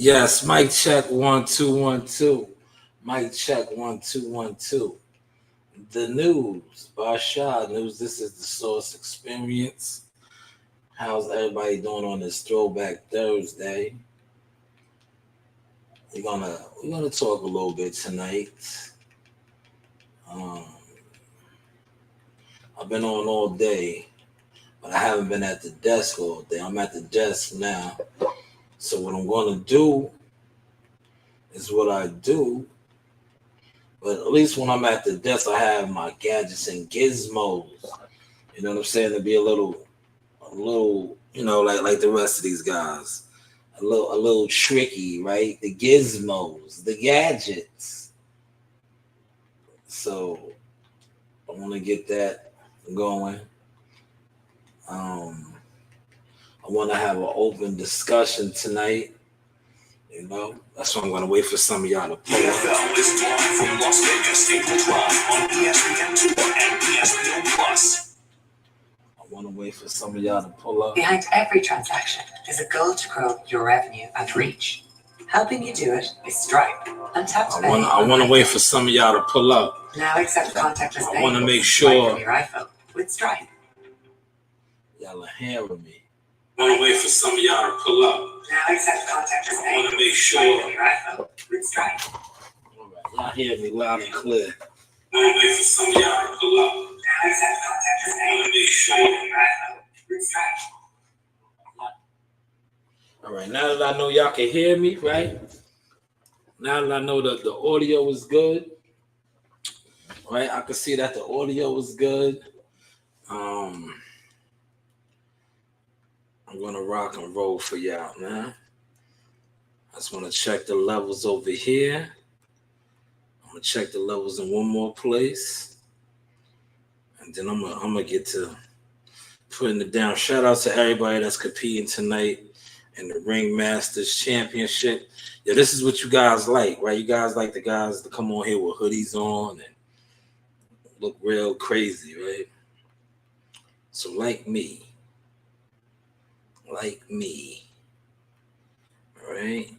Yes, mic check 1 2 1 2. Mic check 1 2 1 2. The news by Shanewz. This is the Source Experience. How's everybody doing on this Throwback Thursday? We're gonna talk a little bit tonight. Um, I've been on all day, but I haven't been at the desk all day. I'm at the desk now. So what I'm gonna do is what I do. But at least when I'm at the desk, I have my gadgets and gizmos. You know what I'm saying? To be a little, like the rest of these guys, a little tricky, right? The gizmos, the gadgets. So I want to get that going. I want to have an open discussion tonight. That's why I'm going to wait for some of y'all to pull up. NFL is live from Las Vegas, April 12th on ESPN2 and ESPN Plus. I want to wait for some of y'all to pull up. Behind every transaction is a goal to grow your revenue and reach. Helping you do it is Stripe. Untap to pay. I want to wait for some of y'all to pull up. Now accept contactless I pay. want to make sure from your iPhone with Stripe. y'all are hearing me. I want to wait for some of y'all to pull up. Now accept contactless pay. I want to make sure from your iPhone with Stripe. All right, y'all hear me loud and clear. I want to wait for some of y'all to pull up. Now accept contactless pay. I want to make sure. from your iPhone with Stripe. All right, now that I know y'all can hear me, right? Now that I know that the audio is good, right? I can see that the audio is good. I'm gonna rock and roll for y'all, man. I just want to check the levels over here. I'm gonna check the levels in one more place, and then I'm gonna get to putting it down. Shout out to everybody that's competing tonight in the Ringmasters Championship. Yeah, this is what you guys like, right? You guys like the guys to come on here with hoodies on and look real crazy, right? So like me, all right?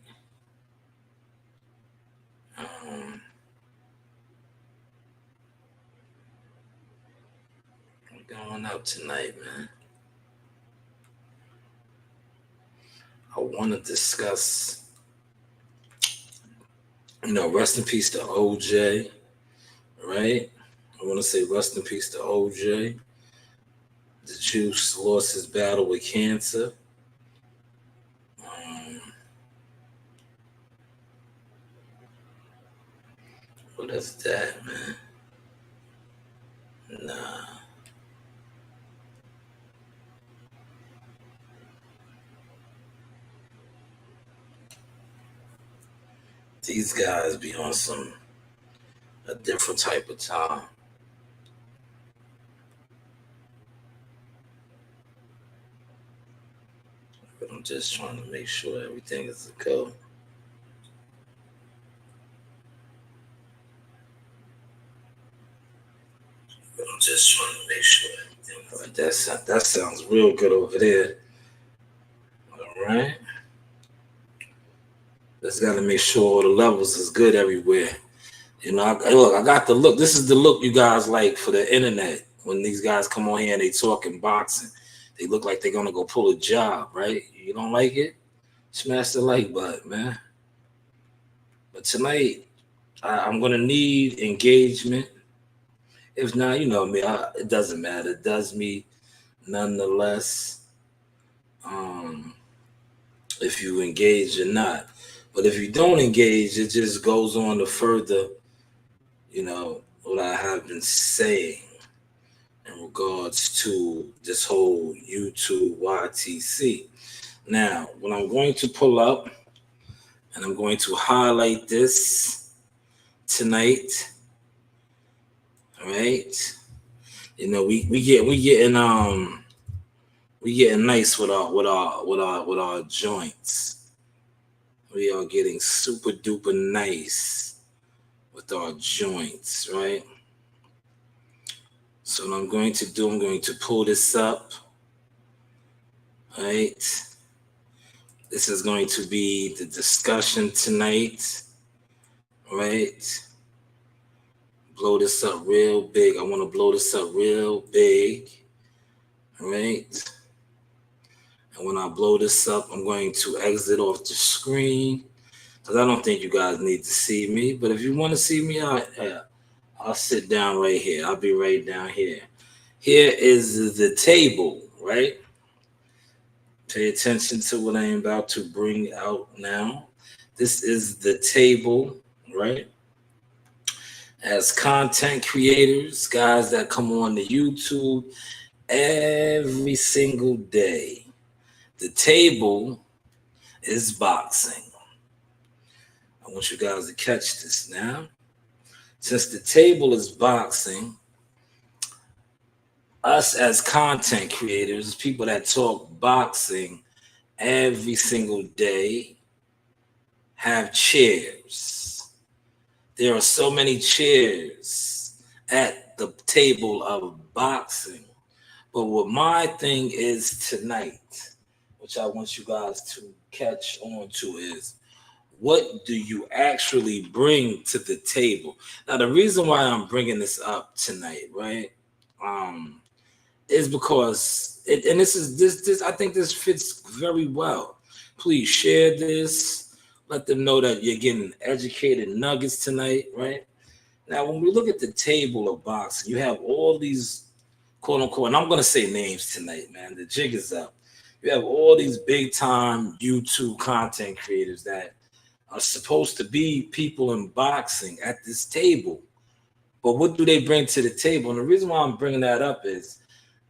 I'm going out tonight, man. I want to discuss, rest in peace to OJ, right? I want to say rest in peace to OJ. The Juice lost his battle with cancer. What is that, man? Nah. These guys be on a different type of time. But I'm just trying to make sure everything is a go. I'm just trying to make sure everything. That sounds real good over there. All right. Just got to make sure the levels is good everywhere. I got the look. This is the look you guys like for the internet. When these guys come on here and they talking boxing, they look like they're gonna go pull a job, right? You don't like it? Smash the like button, man. But tonight, I'm gonna need engagement. If not, you know me, it doesn't matter. It does me nonetheless. If you engage or not. But if you don't engage, it just goes on to further, what I have been saying in regards to this whole YouTube YTC. Now, what I'm going to pull up, and I'm going to highlight this tonight. All right. We getting nice with our joints. We are getting super duper nice with our joints, right? So what I'm going to do, I'm going to pull this up, right? This is going to be the discussion tonight, right? Blow this up real big. I want to blow this up real big, right? And when I blow this up, I'm going to exit off the screen because I don't think you guys need to see me. But if you want to see me, I'll sit down right here. I'll be right down here. Here is the table, right? Pay attention to what I am about to bring out now. This is the table, right? As content creators, guys that come on the YouTube every single day, the table is boxing. I want you guys to catch this now. Since the table is boxing, us as content creators, people that talk boxing every single day, have chairs. There are so many chairs at the table of boxing. But what my thing is tonight, which I want you guys to catch on to, is what do you actually bring to the table? Now, the reason why I'm bringing this up tonight, right, is because this I think this fits very well. Please share this. Let them know that you're getting educated nuggets tonight, right? Now, when we look at the table of boxing, you have all these quote unquote, and I'm gonna say names tonight, man. The jig is up. You have all these big time YouTube content creators that are supposed to be people in boxing at this table. But what do they bring to the table? And the reason why I'm bringing that up is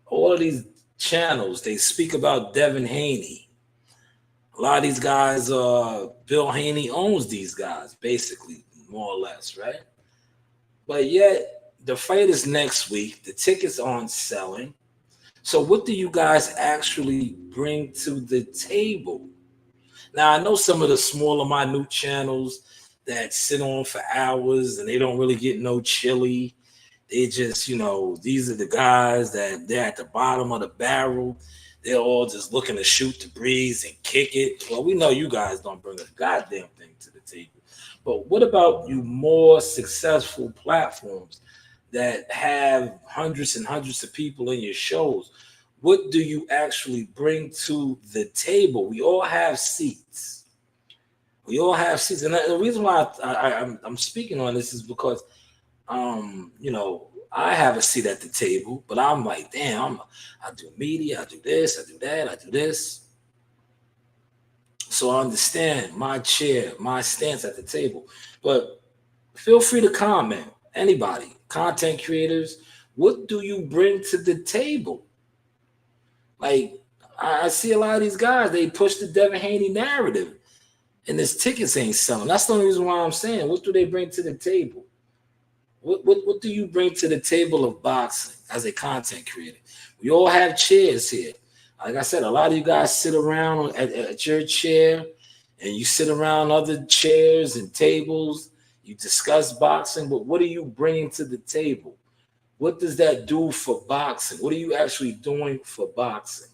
all of these channels, they speak about Devin Haney. A lot of these guys, Bill Haney owns these guys, basically, more or less, right? But yet, the fight is next week. The tickets aren't selling. So what do you guys actually bring to the table? Now, I know some of the smaller, minute channels that sit on for hours and they don't really get no chili. They just, these are the guys that they're at the bottom of the barrel. They're all just looking to shoot the breeze and kick it. Well, we know you guys don't bring a goddamn thing to the table. But what about you more successful platforms that have hundreds and hundreds of people in your shows? What do you actually bring to the table? We all have seats. We all have seats. And the reason why I'm speaking on this is because, I have a seat at the table, but I'm like, damn, I do media, I do this, I do that, I do this. So I understand my chair, my stance at the table. But feel free to comment. Anybody, content creators, what do you bring to the table? Like, I see a lot of these guys, they push the Devin Haney narrative, and this tickets ain't selling. That's the only reason why I'm saying, what do they bring to the table? What do you bring to the table of boxing as a content creator? We all have chairs here. Like I said, a lot of you guys sit around at your chair, and you sit around other chairs and tables. You discuss boxing, but what are you bringing to the table? What does that do for boxing? What are you actually doing for boxing?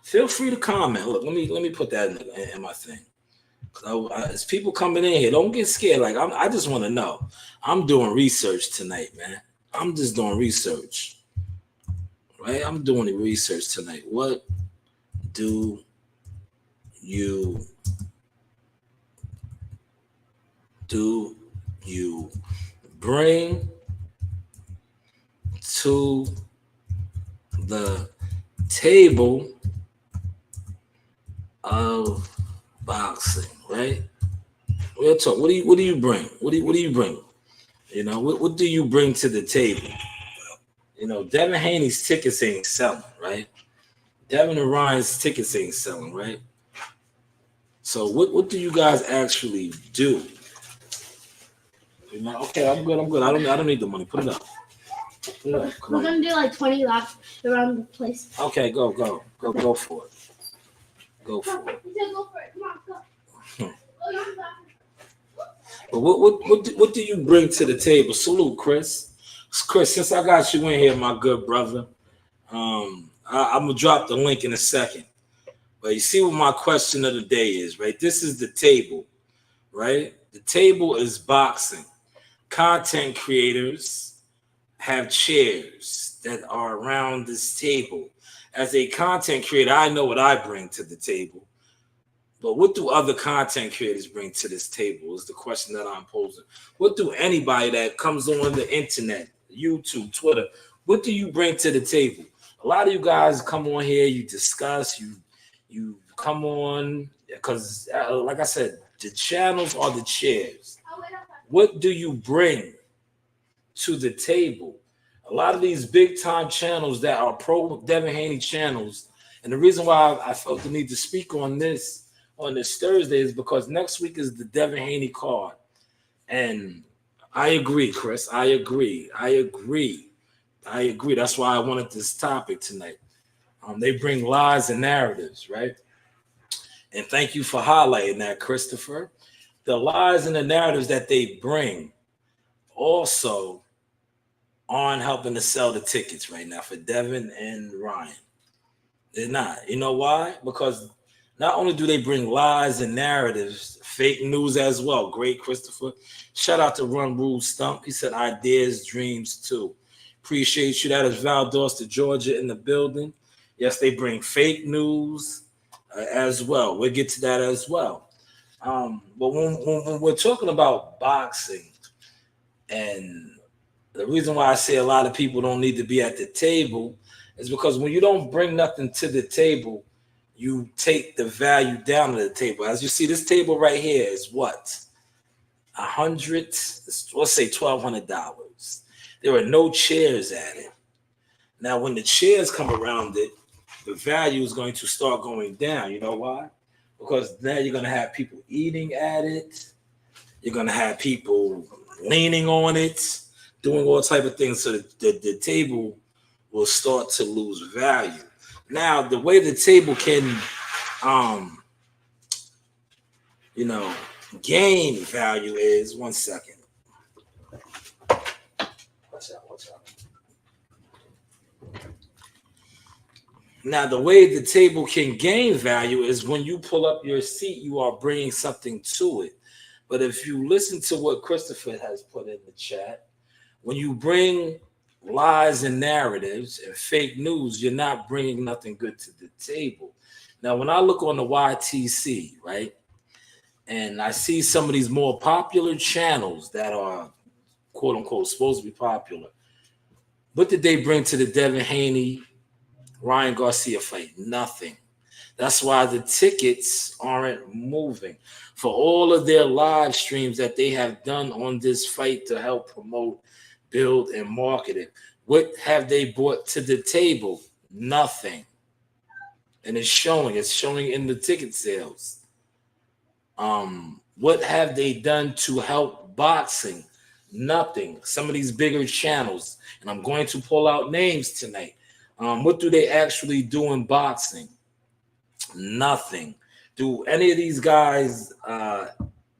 Feel free to comment. Look, let me put that in my thing. As people coming in here, don't get scared. Like I just want to know. I'm doing research tonight, man. I'm just doing research, right? I'm doing the research tonight. What do you bring to the table of boxing, right? We'll talk. What do you bring? What do you bring? What do you bring to the table? Devin Haney's tickets ain't selling, right? Devin and Ryan's tickets ain't selling, right? So what do you guys actually do? Okay, I'm good. I don't need the money. Put it up. We're gonna do like 20 laps around the place. Okay, go for it. Go for it. Go for it. Come on, go. But what do you bring to the table? Salute, Chris. Chris, since I got you in here, my good brother, I'm gonna drop the link in a second. But you see what my question of the day is, right? This is the table, right? The table is boxing. Content creators have chairs that are around this table. As a content creator, I know what I bring to the table. But what do other content creators bring to this table is the question that I'm posing. What do anybody that comes on the internet, YouTube, Twitter, what do you bring to the table? A lot of you guys come on here, you discuss, you come on, because like I said, the channels are the chairs. What do you bring to the table? A lot of these big time channels that are pro Devin Haney channels, and the reason why I felt the need to speak on this Thursday is because next week is the Devin Haney card. And I agree, Chris. I agree. That's why I wanted this topic tonight. They bring lies and narratives, right? And thank you for highlighting that, Christopher. The lies and the narratives that they bring also aren't helping to sell the tickets right now for Devin and Ryan. They're not. You know why? Because not only do they bring lies and narratives, fake news as well. Great, Christopher. Shout out to Run Rule Stump. He said ideas, dreams too. Appreciate you. That is Val Dorster, Georgia in the building. Yes, they bring fake news as well. We'll get to that as well. But when we're talking about boxing, and the reason why I say a lot of people don't need to be at the table is because when you don't bring nothing to the table, you take the value down to the table. As you see, this table right here is what? Let's say $1,200. There are no chairs at it. Now, when the chairs come around it, the value is going to start going down. You know why? Because now you're going to have people eating at it. You're going to have people leaning on it, doing all type of things. So the table will start to lose value. Now, the way the table can, gain value is, one second. Watch out. Now, the way the table can gain value is when you pull up your seat, you are bringing something to it. But if you listen to what Christopher has put in the chat, when you bring lies and narratives and fake news, you're not bringing nothing good to the table. Now, when I look on the YTC, right, and I see some of these more popular channels that are, quote unquote, supposed to be popular, what did they bring to the Devin Haney, Ryan Garcia fight? Nothing. That's why the tickets aren't moving. For all of their live streams that they have done on this fight to help promote, build, and market it, what have they brought to the table? Nothing. And it's showing in the ticket sales. What have they done to help boxing? Nothing. Some of these bigger channels, and I'm going to pull out names tonight. What do they actually do in boxing? Nothing. Do any of these guys,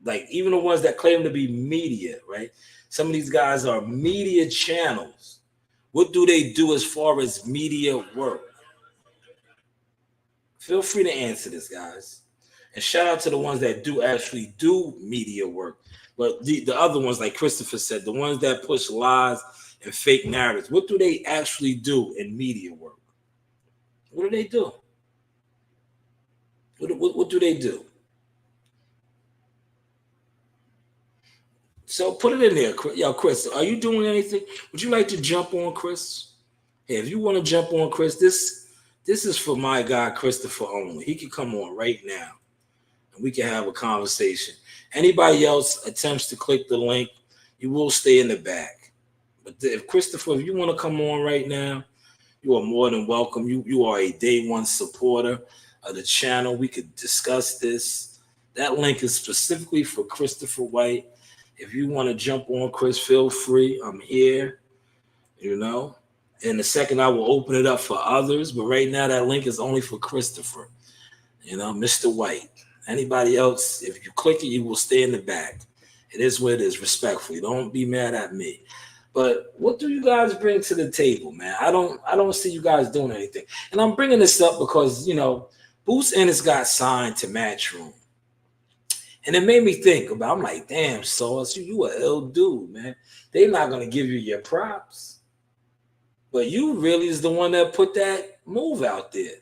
like even the ones that claim to be media, right? Some of these guys are media channels. What do they do as far as media work? Feel free to answer this, guys. And shout out to the ones that do actually do media work. But the other ones, like Christopher said, the ones that push lies and fake narratives, what do they actually do in media work? What do they do? What do they do? So put it in there. Yo, Chris, are you doing anything? Would you like to jump on, Chris? Hey, if you want to jump on, Chris, this is for my guy, Christopher only. He can come on right now, and we can have a conversation. Anybody else attempts to click the link, you will stay in the back. But if Christopher, if you want to come on right now, you are more than welcome. You are a day one supporter of the channel. We could discuss this. That link is specifically for Christopher White. If you want to jump on, Chris, feel free. I'm here, In a second, I will open it up for others. But right now, that link is only for Christopher, Mr. White. Anybody else, if you click it, you will stay in the back. It is what it is, respectfully. Don't be mad at me. But what do you guys bring to the table, man? I don't see you guys doing anything. And I'm bringing this up because, Boots Ennis got signed to Matchroom. And it made me think about, I'm like, damn, Sauce, you an ill dude, man. They're not going to give you your props. But you really is the one that put that move out there.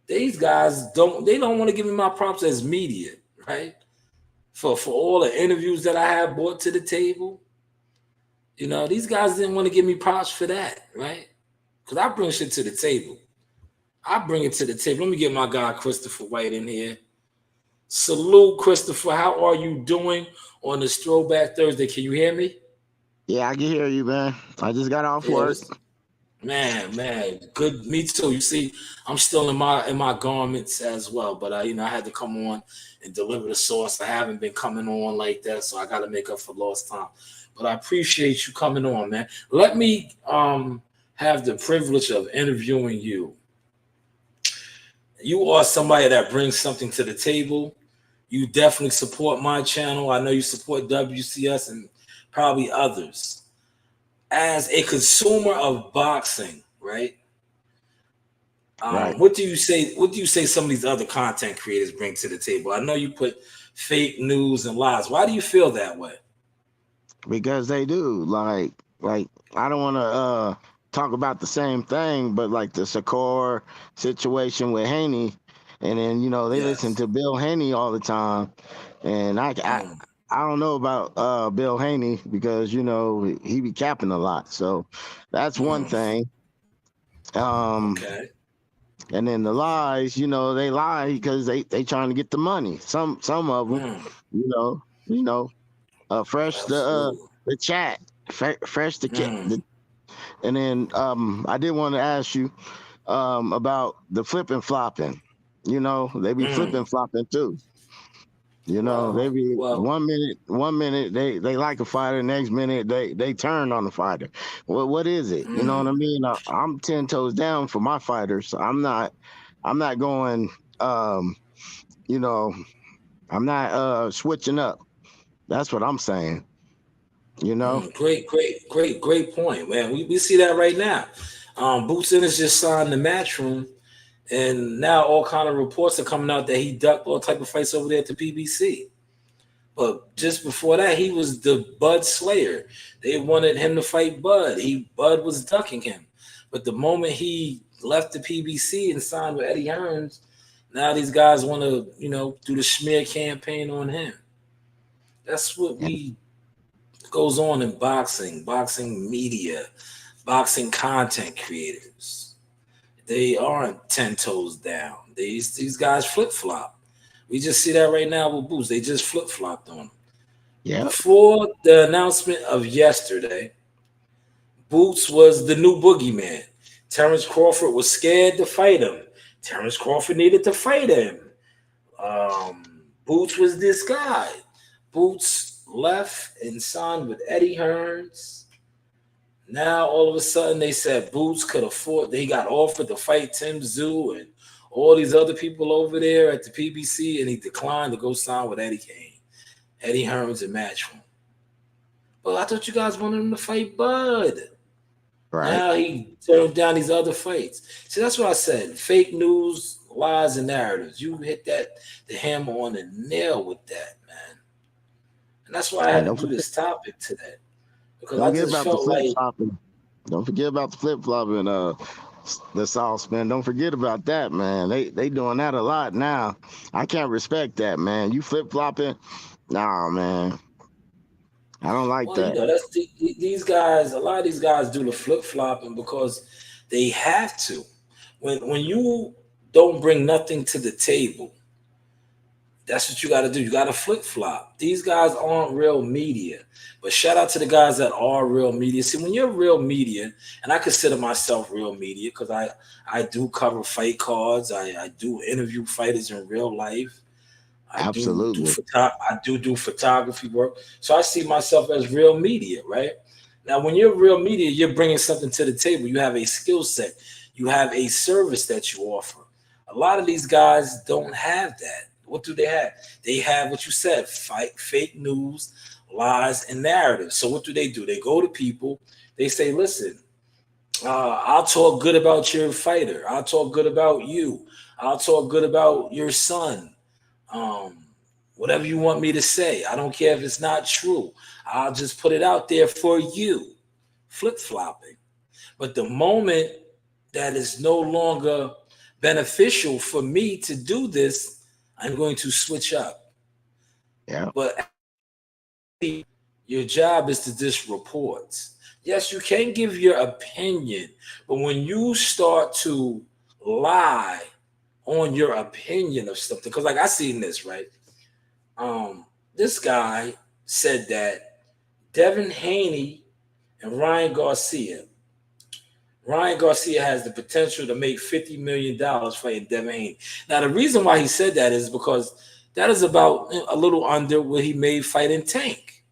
These guys don't want to give me my props as media, right? For all the interviews that I have brought to the table. You know, these guys didn't want to give me props for that, right? Because I bring shit to the table. I bring it to the table. Let me get my guy Christopher White in here. Salute, Christopher. How are you doing on this Throwback Thursday? Can you hear me? Yeah, I can hear you, man. I just got off work. Man, good. Me too. You see, I'm still in my garments as well, but I had to come on and deliver the sauce. I haven't been coming on like that, so I got to make up for lost time. But I appreciate you coming on, man. Let me have the privilege of interviewing you. You are somebody that brings something to the table. You definitely support my channel. I know you support WCS and probably others. As a consumer of boxing, right? Right. What do you say? What do you say some of these other content creators bring to the table? I know you put fake news and lies. Why do you feel that way? Because they do. Like I don't want to talk about the same thing, but like the Shakur situation with Haney, and then they listen to Bill Haney all the time, and I don't know about Bill Haney because he be capping a lot. So that's one thing. Okay. And then the lies, they lie because they trying to get the money. Some of them, fresh the chat, fresh the and then I did want to ask you about the flipping flopping. They be flipping flopping too. They be 1 minute they like a fighter, next minute they turn on the fighter. What is it? You know what I mean? I'm 10 toes down for my fighters. So I'm not going I'm not switching up. That's what I'm saying. Great point, man. We see that right now. Boots Ennis just signed the Matchroom. And now all kind of reports are coming out that he ducked all type of fights over there at the PBC. But just before that, he was the Bud Slayer. They wanted him to fight Bud. Bud was ducking him. But the moment he left the PBC and signed with Eddie Hearns, now these guys want to, do the smear campaign on him. That's what goes on in boxing media, boxing content creators. They aren't 10 toes down. These guys flip-flop. We just see that right now with Boots. They just flip-flopped on him. Yeah. Before the announcement of yesterday, Boots was the new boogeyman. Terrence Crawford was scared to fight him. Terrence Crawford needed to fight him. Boots was this guy. Boots left and signed with Eddie Hearns. Now, all of a sudden, they said Boots could afford. They got offered to fight Tim Tszyu and all these other people over there at the PBC, and he declined to go sign with Eddie Hearns and Matchroom. Well, I thought you guys wanted him to fight Bud. Right. Now he turned down these other fights. See, that's what I said. Fake news, lies, and narratives. You hit the hammer on the nail with that, man. And that's why I had to do this topic today. Because I just felt like don't forget about the flip flopping, the sauce, man. Don't forget about that, man. They doing that a lot now. I can't respect that, man. You flip flopping, nah, man. I don't like that. That's these guys. A lot of these guys do the flip flopping because they have to. When you don't bring nothing to the table, that's what you got to do. You got to flip flop. These guys aren't real media. But shout out to the guys that are real media. See, when you're real media, and I consider myself real media because I do cover fight cards. I do interview fighters in real life. Absolutely. I do photography work. So I see myself as real media, right? Now, when you're real media, you're bringing something to the table. You have a skill set. You have a service that you offer. A lot of these guys don't have that. What do they have? They have what you said, fake news, lies, and narratives. So what do? They go to people. They say, listen, I'll talk good about your fighter. I'll talk good about you. I'll talk good about your son. Um, Whatever you want me to say. I don't care if it's not true. I'll just put it out there for you. Flip flopping. But the moment that is no longer beneficial for me to do this, I'm going to switch up. Yeah. But your job is to just report. Yes, you can give your opinion, but when you start to lie on your opinion of something, because like I seen this, right? This guy said that Devin Haney and Ryan Garcia has the potential to make $50 million fighting Devin Haney. Now, the reason why he said that is because that is about a little under what he made fighting Tank.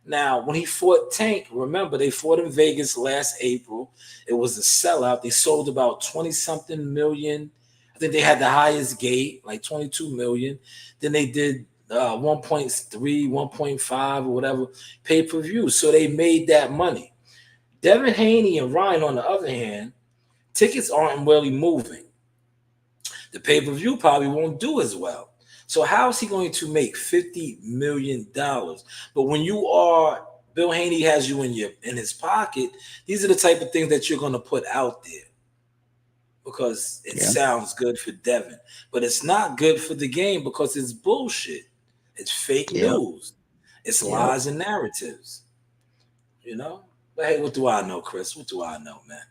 Now, when he fought Tank, remember, they fought in Vegas last April. It was a sellout. They sold about 20-something million. I think they had the highest gate, like 22 million. Then they did 1.3, 1.5 or whatever pay-per-view. So they made that money. Devin Haney and Ryan, on the other hand, tickets aren't really moving. The pay-per-view probably won't do as well. So how is he going to make $50 million? But when you are, Bill Haney has you in his pocket, these are the type of things that you're going to put out there because it sounds good for Devin. But it's not good for the game because it's bullshit. It's fake news. It's lies and narratives. You know? But hey, what do I know, Chris? What do I know, man?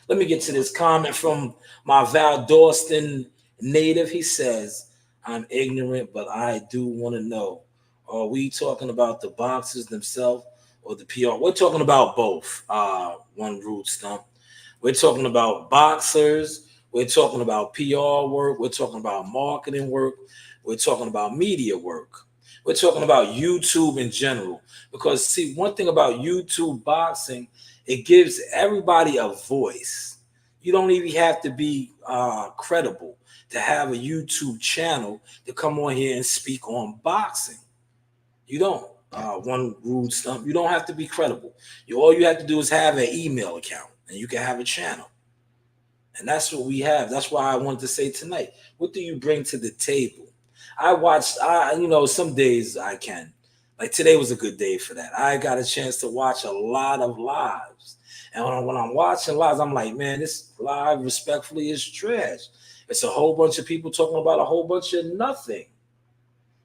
Let me get to this comment from my Val Dorston native. He says, I'm ignorant, but I do want to know. Are we talking about the boxers themselves or the PR? We're talking about both. One rude stump. We're talking about boxers. We're talking about PR work. We're talking about marketing work. We're talking about media work. We're talking about YouTube in general. Because, see, one thing about YouTube boxing, it gives everybody a voice. You don't even have to be credible to have a YouTube channel to come on here and speak on boxing. You don't. One rude stump. You don't have to be credible. All you have to do is have an email account, and you can have a channel. And that's what we have. That's why I wanted to say tonight, what do you bring to the table? Some days I can. Like today was a good day for that. I got a chance to watch a lot of lives. And when I'm watching lives, I'm like, man, this live respectfully is trash. It's a whole bunch of people talking about a whole bunch of nothing.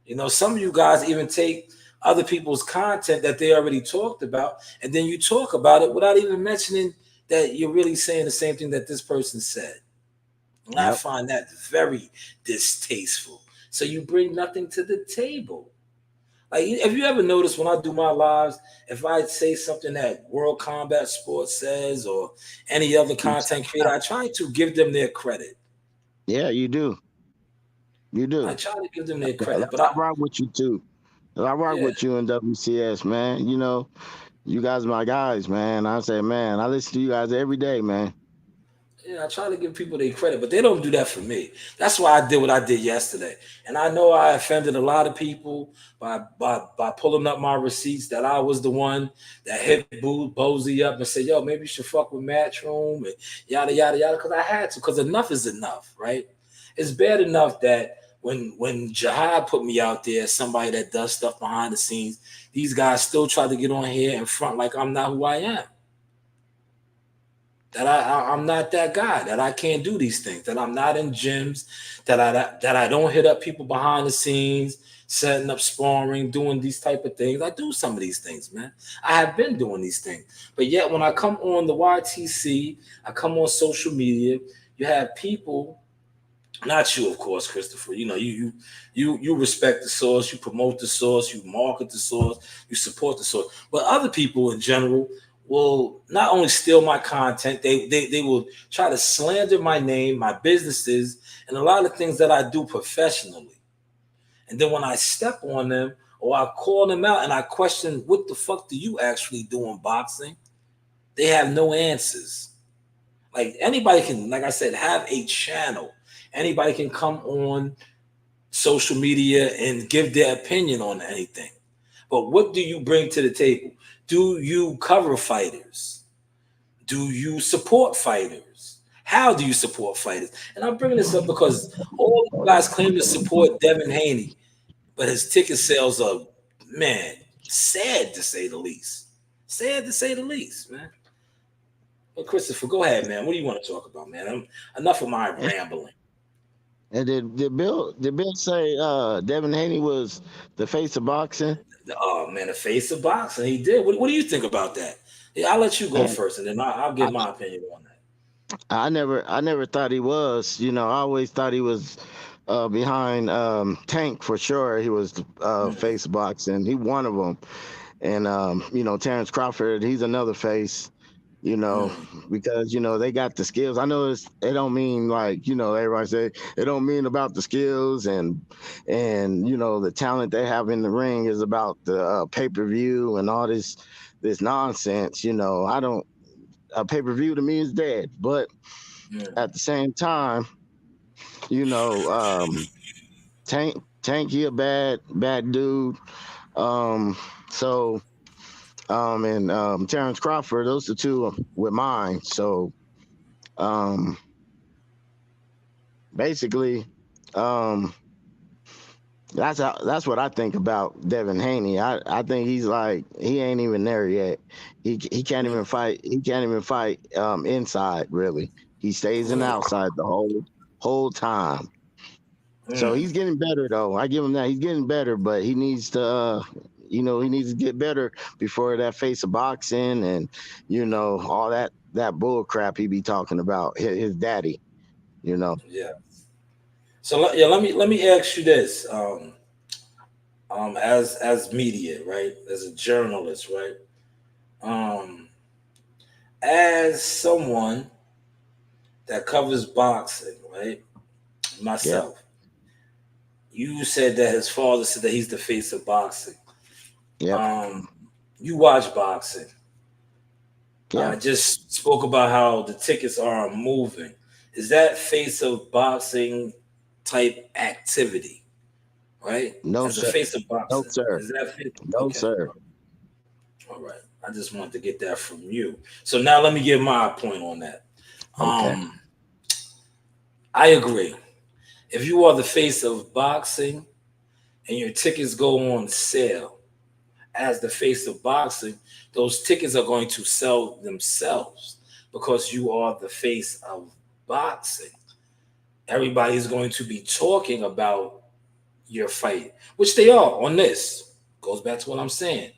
You know, some of you guys even take other people's content that they already talked about, and then you talk about it without even mentioning that you're really saying the same thing that this person said. And I find that very distasteful. So you bring nothing to the table. Like, have you ever noticed when I do my lives, if I say something that World Combat Sports says or any other content creator, I try to give them their credit. Yeah, you do. You do. I try to give them their credit. But I rock with you too. I rock with you in WCS, man. You know, you guys are my guys, man. I say, man, I listen to you guys every day, man. Yeah, I try to give people their credit, but they don't do that for me. That's why I did what I did yesterday. And I know I offended a lot of people by pulling up my receipts that I was the one that hit Bozy up and said, yo, maybe you should fuck with Matchroom and yada, yada, yada, because I had to, because enough is enough, right? It's bad enough that when Jihad put me out there, somebody that does stuff behind the scenes, these guys still try to get on here in front like I'm not who I am. That I'm not that guy, that I can't do these things, that I'm not in gyms, that I don't hit up people behind the scenes, setting up sparring, doing these type of things. I do some of these things, man. I have been doing these things. But yet when I come on the YTC, I come on social media, you have people, not you, of course, Christopher. You know, you respect the source, you promote the source, you market the source, you support the source. But other people in general will not only steal my content, they will try to slander my name, my businesses, and a lot of things that I do professionally. And then when I step on them or I call them out and I question, what the fuck do you actually do in boxing? They have no answers. Like anybody can, like I said, have a channel. Anybody can come on social media and give their opinion on anything. But what do you bring to the table? Do you cover fighters? do you support fighters? How do you support fighters? And I'm bringing this up because all you guys claim to support Devin Haney, but his ticket sales are, man, sad to say the least. Sad to say the least, man. Well, Christopher, go ahead, man. What do you want to talk about, man? Enough of my rambling. And did Bill say Devin Haney was the face of boxing? Oh man, the face of boxing. He did. What do you think about that? Yeah, I'll let you go first, and then I'll give my opinion on that. I never thought he was. I always thought he was behind Tank for sure. He was face of boxing. He one of them, and Terrence Crawford. He's another face. Because they got the skills. I know it don't mean like everybody say it don't mean about the skills and the talent they have in the ring is about the pay-per-view and all this nonsense. I don't a pay-per-view to me is dead, but at the same time, Tank he a bad dude. And Terrence Crawford, those are two with mine. So, basically, that's what I think about Devin Haney. I think he's like he ain't even there yet. He can't even fight. He can't even fight inside really. He stays in the outside the whole time. So he's getting better though. I give him that. He's getting better, but he needs to. He needs to get better before that face of boxing and, all that bull crap he be talking about, his daddy, Yeah. So let me ask you this, as media, right? As a journalist, right? As someone that covers boxing, right? Myself, you said that his father said that he's the face of boxing. Yeah. You watch boxing. Yeah. I just spoke about how the tickets are moving. Is that face of boxing type activity, right? No, As sir. a face of boxing. No, sir. Is that No, okay. sir. All right. I just wanted to get that from you. So now let me give my point on that. Okay. I agree. If you are the face of boxing and your tickets go on sale, as the face of boxing, those tickets are going to sell themselves because you are the face of boxing. Everybody's going to be talking about your fight, which they are on this. Goes back to what I'm saying.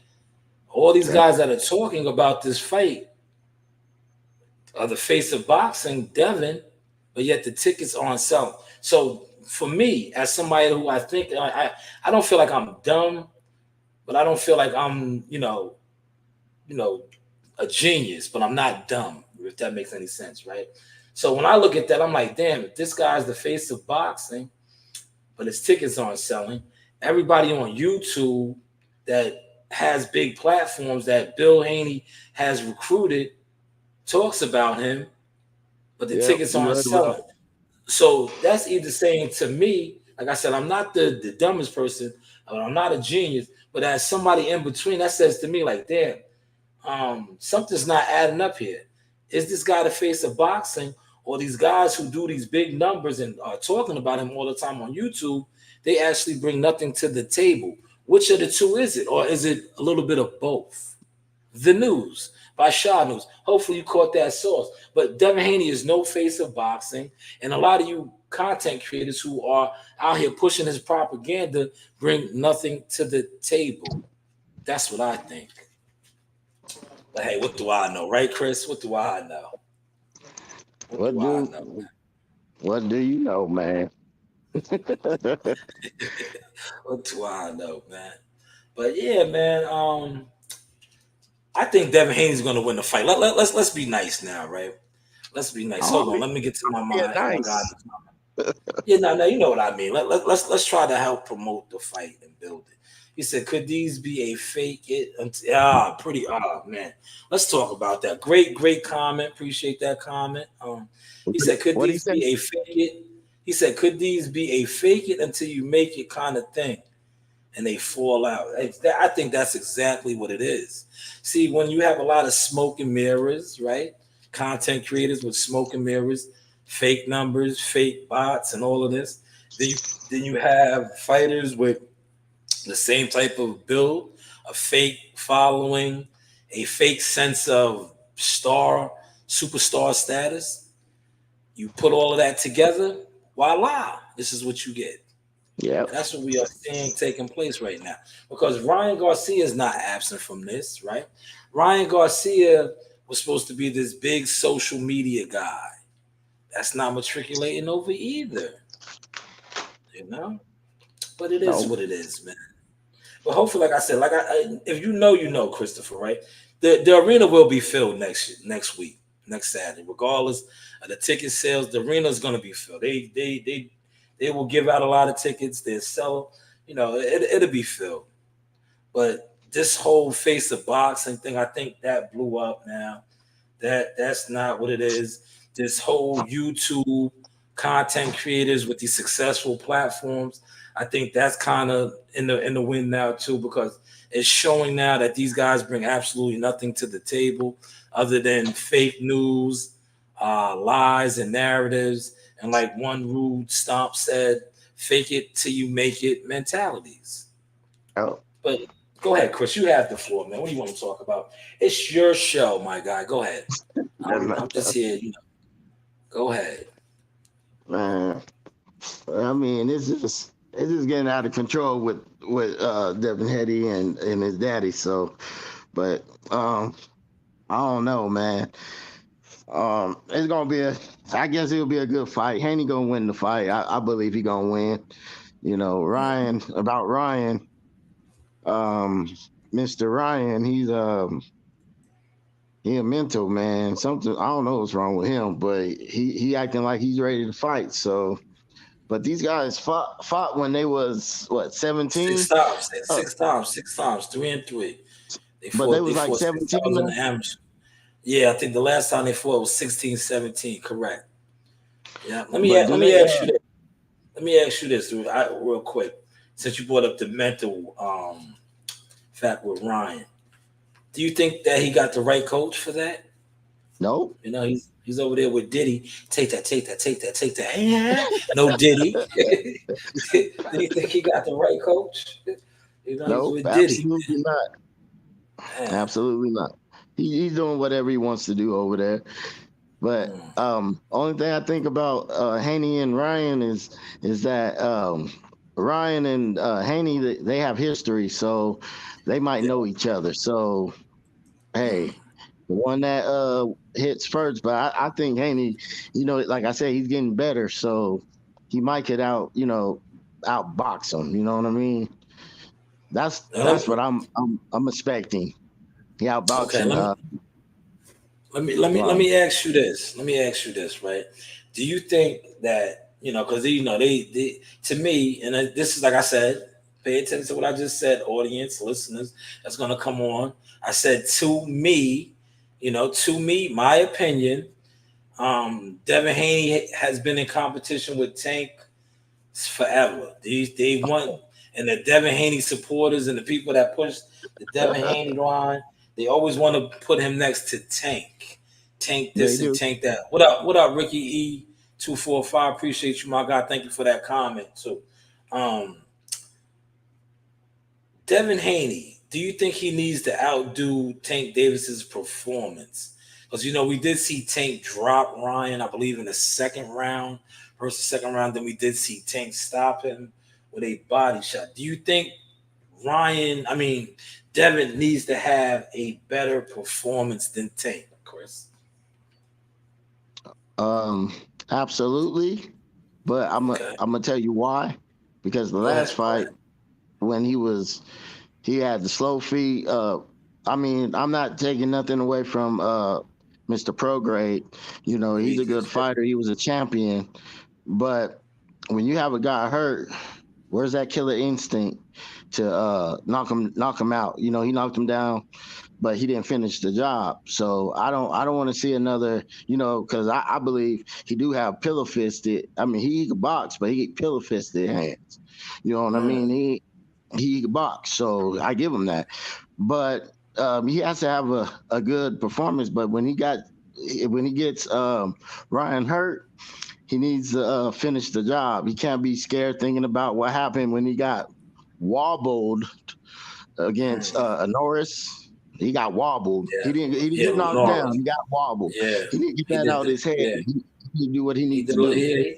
All these guys that are talking about this fight are the face of boxing, Devin, but yet the tickets aren't selling. So for me, as somebody who I think I don't feel like I'm dumb, but I don't feel like I'm, a genius, but I'm not dumb, if that makes any sense, right? So when I look at that, I'm like, damn, if this guy's the face of boxing, but his tickets aren't selling, everybody on YouTube that has big platforms that Bill Haney has recruited talks about him, but the tickets aren't selling. So that's either saying to me, like I said, I'm not the dumbest person, I'm not a genius, but as somebody in between, that says to me, like, damn, something's not adding up here. Is this guy the face of boxing, or these guys who do these big numbers and are talking about him all the time on YouTube, they actually bring nothing to the table? Which of the two is it? Or is it a little bit of both? The News by Shanewz. Hopefully you caught that source. But Devin Haney is no face of boxing, and a lot of you content creators who are out here pushing his propaganda bring nothing to the table. That's what I think. But hey, what do I know, right, Chris? What do I know? What do you know, man? What do I know, man? But yeah, man. I think Devin Haney's going to win the fight. Let's be nice now, right? Let's be nice. Hold on, let me get to my mind. Nice. Yeah, no, you know what I mean. Let's try to help promote the fight and build it. He said, "Could these be a fake it?" Man. Let's talk about that. Great comment. Appreciate that comment. He said, "Could these be a fake it?" He said, "Could these be a fake it until you make it kind of thing?" And they fall out. I think that's exactly what it is. See, when you have a lot of smoke and mirrors, right? content creators with smoke and mirrors, fake numbers, fake bots, and all of this. Then you have fighters with the same type of build, a fake following, a fake sense of superstar status. You put all of that together, voila, this is what you get. Yeah. And that's what we are seeing taking place right now. Because Ryan Garcia is not absent from this, right? Ryan Garcia was supposed to be this big social media guy. That's not matriculating over either. You know? But it is what it is, man. But hopefully, like I said, if you know, Christopher, right? The arena will be filled next week, next Saturday, regardless of the ticket sales. The arena is going to be filled. They will give out a lot of tickets. They'll sell, it'll be filled. But this whole face of boxing thing, I think that blew up now. That's not what it is. This whole YouTube content creators with these successful platforms, I think that's kind of in the wind now too, because it's showing now that these guys bring absolutely nothing to the table other than fake news, lies, and narratives, and like one rude stomp said, "Fake it till you make it" mentalities. Oh, but go ahead, Chris. You have the floor, man. What do you want to talk about? It's your show, my guy. Go ahead. I'm just here, Go ahead. Man, I mean, it's just getting out of control with Devin Heady and his daddy. So, but I don't know, man. It's gonna be I guess it'll be a good fight. Haney gonna win the fight. I believe he gonna win. Ryan, Mr. Ryan, he a mental man. Something I don't know what's wrong with him, but he acting like he's ready to fight. So, but these guys fought when they was what 17? Six times, 3-3. But they was like 17. Yeah, I think the last time they fought was 16, 17. Correct. Yeah. Let me ask you this, dude. Real quick, since you brought up the mental fact with Ryan. Do you think that he got the right coach for that? No. He's over there with Diddy. Take that. Yeah. No Diddy. Do you think he got the right coach? No, absolutely not. Man. Absolutely not. He's doing whatever he wants to do over there. But only thing I think about Haney and Ryan is that Ryan and Haney, they have history, so they might know each other. So, hey, the one that hits first. But I think Haney, like I said, he's getting better, so he might get outbox him. You know what I mean? That's what I'm expecting. He outboxing. Okay, let me ask you this, right? Do you think that because they to me, and this is like I said, pay attention to what I just said, audience, listeners, that's gonna come on. I said to me, my opinion, Devin Haney has been in competition with Tank forever. They want, and the Devin Haney supporters and the people that push the Devin Haney line, they always want to put him next to Tank. Tank this and Tank that. What up, Ricky E245? Appreciate you, my guy. Thank you for that comment too. Devin Haney, do you think he needs to outdo Tank Davis's performance? Because we did see Tank drop Ryan, I believe, in the second round. Then we did see Tank stop him with a body shot. Do you think Devin needs to have a better performance than Tank, Chris? Absolutely. But I'm gonna tell you why. Because the last fight, when he had the slow feet. I'm not taking nothing away from Mr. Prograde. He's a good fighter. He was a champion. But when you have a guy hurt, where's that killer instinct to knock him out? He knocked him down, but he didn't finish the job. So I don't want to see another, because I believe he do have pillow fisted. He can box, but he pillow fisted hands. You know what I mean? He can box, so I give him that. But he has to have a good performance. But when he got when he gets Ryan hurt, he needs to finish the job. He can't be scared thinking about what happened when he got wobbled against Norris. He got wobbled. Yeah, He didn't yeah, get knocked down. Norris. He got wobbled. Yeah, He need to he get that did. out of his head. Yeah, He do what he he needs did. to do.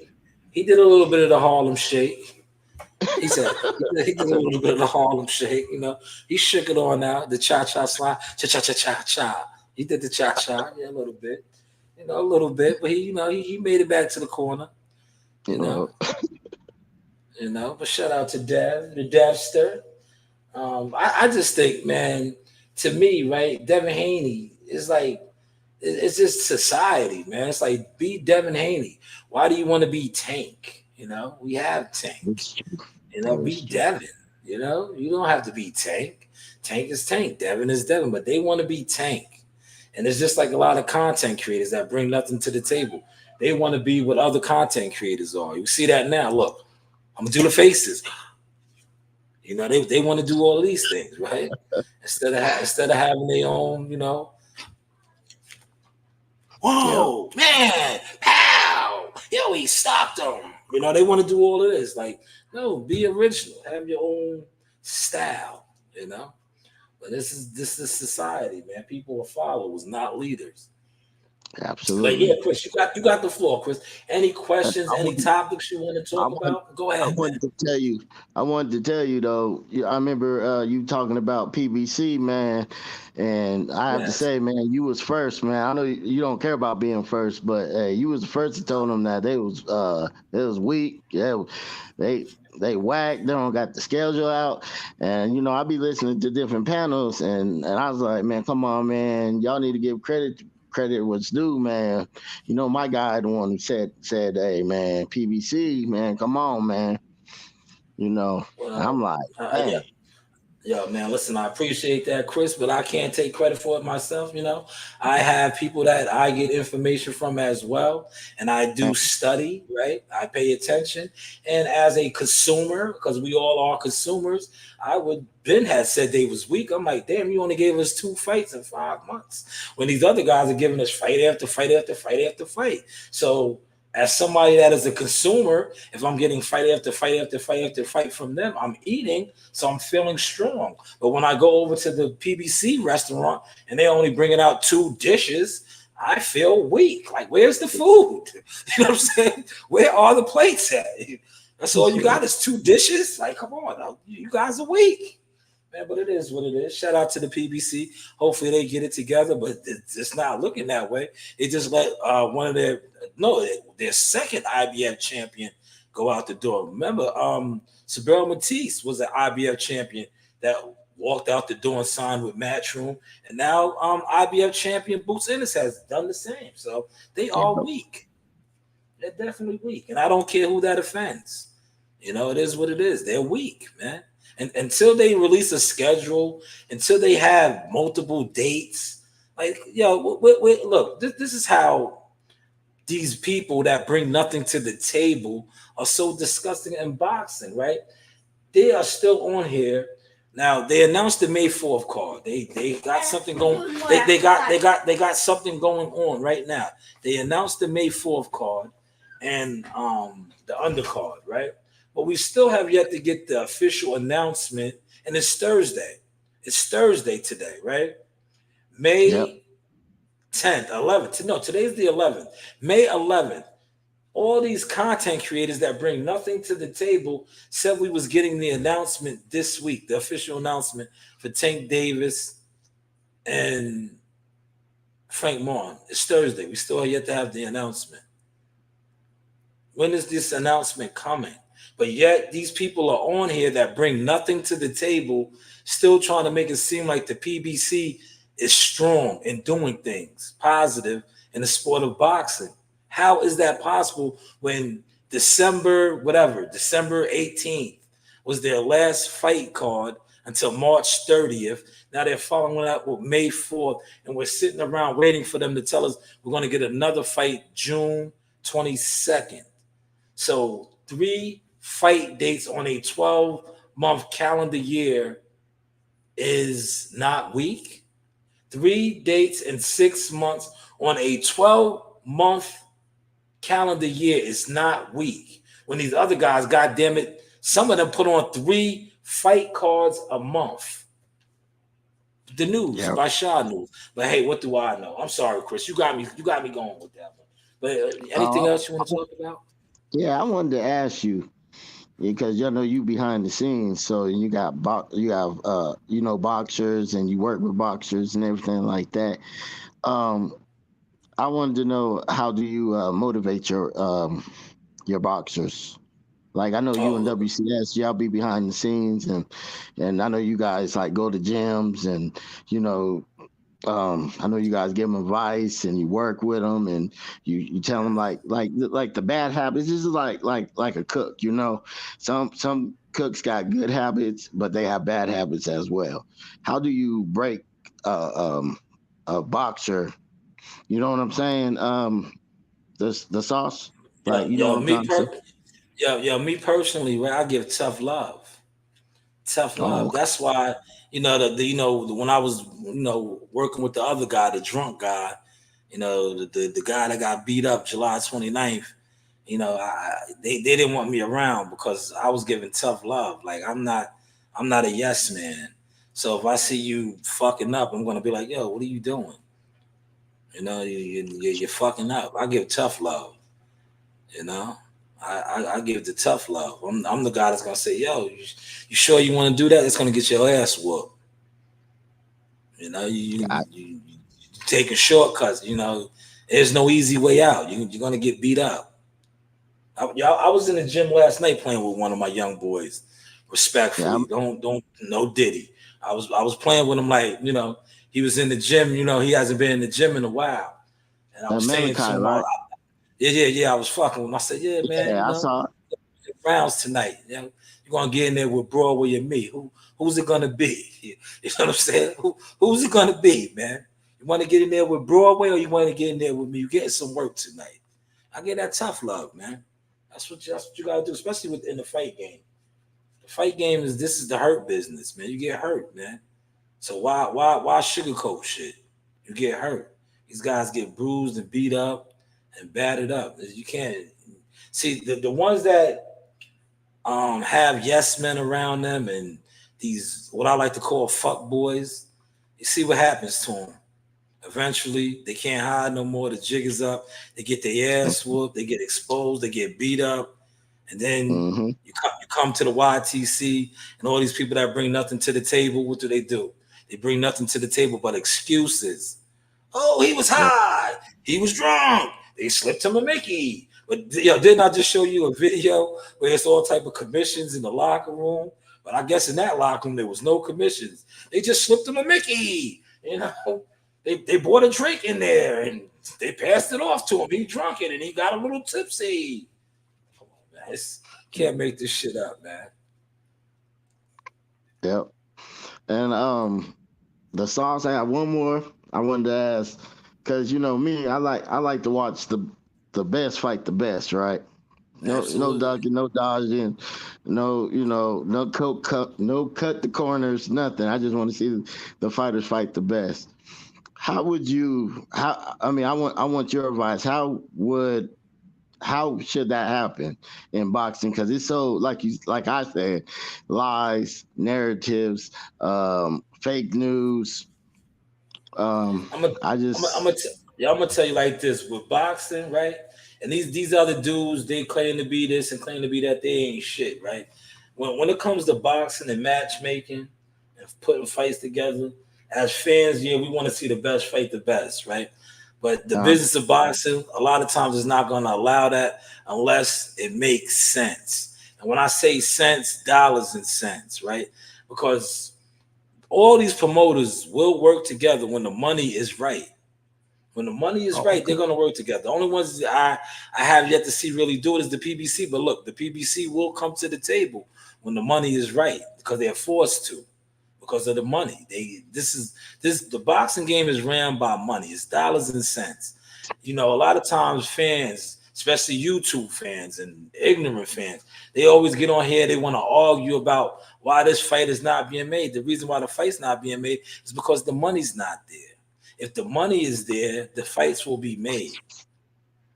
He did a little bit of the Harlem Shake. He said he did a little bit of the Harlem Shake. You know, he shook it on out the cha cha slide, cha cha cha cha cha. He did the cha cha, yeah, a little bit. You know, a little bit, but he made it back to the corner. You know, But shout out to Dev, the Devster. I just think, man, to me, right, Devin Haney is like, it's just society, man. It's like, be Devin Haney. Why do you want to be Tank? We have Tank. Be Devin. You don't have to be Tank. Tank is Tank. Devin is Devin, but they want to be Tank. And it's just like a lot of content creators that bring nothing to the table. They want to be what other content creators are. You see that now. Look, I'm gonna do the faces. They want to do all of these things, right? Instead of having their own, whoa, man, pow, yo, he stopped them. They want to do all of this. Like, no, be original, have your own style, But this is society, man. People are followers, not leaders. Absolutely. But yeah, Chris, you got the floor, Chris. Any questions, any topics you want to talk about? Go ahead. I wanted to tell you though. I remember you talking about PBC, man, and I have to say, man, you was first, man. I know you don't care about being first, but you was the first to tell them that they was weak. Yeah, they whack. They don't got the schedule out, and I be listening to different panels, and I was like, man, come on, man, y'all need to give credit what's due, man. My guy, the one who said, hey, man, PBC, man, come on, man. I'm like, hey. Yeah, man, listen, I appreciate that, Chris, but I can't take credit for it myself. I have people that I get information from as well, and I do study, right? I pay attention. And as a consumer, because we all are consumers, Ben had said they was weak. I'm like, damn, you only gave us 2 fights in 5 months when these other guys are giving us fight after fight after fight after fight. So as somebody that is a consumer, if I'm getting fight after fight after fight after fight from them, I'm eating, so I'm feeling strong. But when I go over to the PBC restaurant and they're only bringing out 2 dishes, I feel weak. Like, where's the food? You know what I'm saying? Where are the plates at? That's all you got is 2 dishes? Like, come on, you guys are weak. Man, but it is what it is. Shout out to the PBC. Hopefully they get it together, but it's not looking that way. They just let one of their second IBF champion go out the door. Remember, Sabel Matisse was an IBF champion that walked out the door and signed with Matchroom, and now IBF champion Boots Ennis has done the same. So they are weak. They're definitely weak, and I don't care who that offends. It is what it is. They're weak, man. And until they release a schedule, until they have multiple dates, like, look, this is how these people that bring nothing to the table are so disgusting in boxing, right? They are still on here. Now they announced the May 4th card. They got something going. They got something going on right now. They announced the May 4th card and the undercard, right? But we still have yet to get the official announcement, and it's Thursday. It's Thursday today, right? May 10th, 11th. No, today's the 11th. May 11th. All these content creators that bring nothing to the table said we was getting the announcement this week, the official announcement for Tank Davis and Frank Martin. It's Thursday. We still have yet to have the announcement. When is this announcement coming? But yet these people are on here that bring nothing to the table, still trying to make it seem like the PBC is strong in doing things positive in the sport of boxing. How is that possible when December 18th was their last fight card until March 30th? Now they're following up with May 4th, and we're sitting around waiting for them to tell us we're going to get another fight June 22nd. So 3 fight dates on a 12-month calendar year is not weak. 3 dates in 6 months on a 12-month calendar year, it's not weak. When these other guys, goddamn it, some of them put on 3 fight cards a month. The news by Shanewz. But hey, what do I know? I'm sorry, Chris. You got me going with that one. But anything else you want to talk about? Yeah, I wanted to ask you because you know you behind the scenes, so you got you know boxers and you work with boxers and everything like that. Um, I wanted to know how do you motivate your boxers? Like I know you and Oh, WCS, y'all be behind the scenes, and I know you guys like go to gyms and you know I know you guys give them advice and you work with them and you tell them like the bad habits. This is like a cook, you know. Some cooks got good habits, but they have bad habits as well. How do you break a boxer? You know what I'm saying? The sauce, like you know what I'm trying to say. Me personally, right? I give tough love. Tough Oh, love. okay. That's why when I was working with the other guy, the drunk guy, the guy that got beat up July 29th. They didn't want me around because I was giving tough love. Like I'm not a yes man. So if I see you fucking up, I'm gonna be like, yo, what are you doing? You're fucking up. I give tough love. You know, I give the tough love. I'm the guy that's gonna say, yo, you sure you want to do that? It's gonna get your ass whooped. You taking shortcuts. There's no easy way out. You're gonna get beat up. I was in the gym last night playing with one of my young boys. Yeah, Respectfully, don't no Diddy. I was playing with him like he was in the gym. He hasn't been in the gym in a while, and I was saying to Malachi, him, right? yeah. I was fucking with him. I said, yeah, man, Yeah, I saw. rounds tonight. You're gonna get in there with Broadway and me. Who's it gonna be? You know what I'm saying? Who's it gonna be, man? You want to get in there with Broadway or you want to get in there with me? You getting some work tonight. I get that tough love, man. That's what you gotta do, especially within the fight game. The fight game is the hurt business, man. You get hurt, man. So why sugarcoat shit? You get hurt. These guys get bruised and beat up and battered up. You can't see the ones that have yes men around them and these what I like to call fuck boys. You see what happens to them. Eventually, they can't hide no more. The jig is up. They get their ass whooped. They get exposed. They get beat up, and then Mm-hmm. you come to the YTC and all these people that bring nothing to the table. What do? They bring nothing to the table but excuses. Oh, he was Yep. high. He was drunk. They slipped him a Mickey. But didn't I just show you a video where it's all type of commissions in the locker room? But I guess in that locker room there was no commissions. They just slipped him a Mickey. They bought a drink in there and they passed it off to him. He drunk it and he got a little tipsy. Come on, man. Can't make this shit up, man. Yep. And the sauce. I have one more. I wanted to ask because you know me. I like to watch the best fight the best, right? No Absolutely. ducking, no dodging, no cut the corners, nothing. I just want to see the fighters fight the best. How would you? How I mean, I want your advice. How should that happen in boxing? Because it's so like I said, lies, narratives, fake news. I'm gonna, I I'm just gonna tell you like this with boxing, right? And these other dudes, they claim to be this and claim to be that. They ain't shit, right? When it comes to boxing and matchmaking and putting fights together, as fans, yeah, we want to see the best fight the best, right? But the uh, business of boxing, a lot of times, is not going to allow that unless it makes sense. And when I say sense, dollars and cents, right? Because all these promoters will work together when the money is right. When the money is right, they're okay. gonna work together. The only ones that I have yet to see really do it is the PBC. But look, the PBC will come to the table when the money is right because they're forced to because of the money. The boxing game is ran by money. It's dollars and cents. A lot of times fans, especially YouTube fans and ignorant fans, they always get on here. They want to argue about why this fight is not being made. The reason why the fight's not being made is because the money's not there. If the money is there, the fights will be made.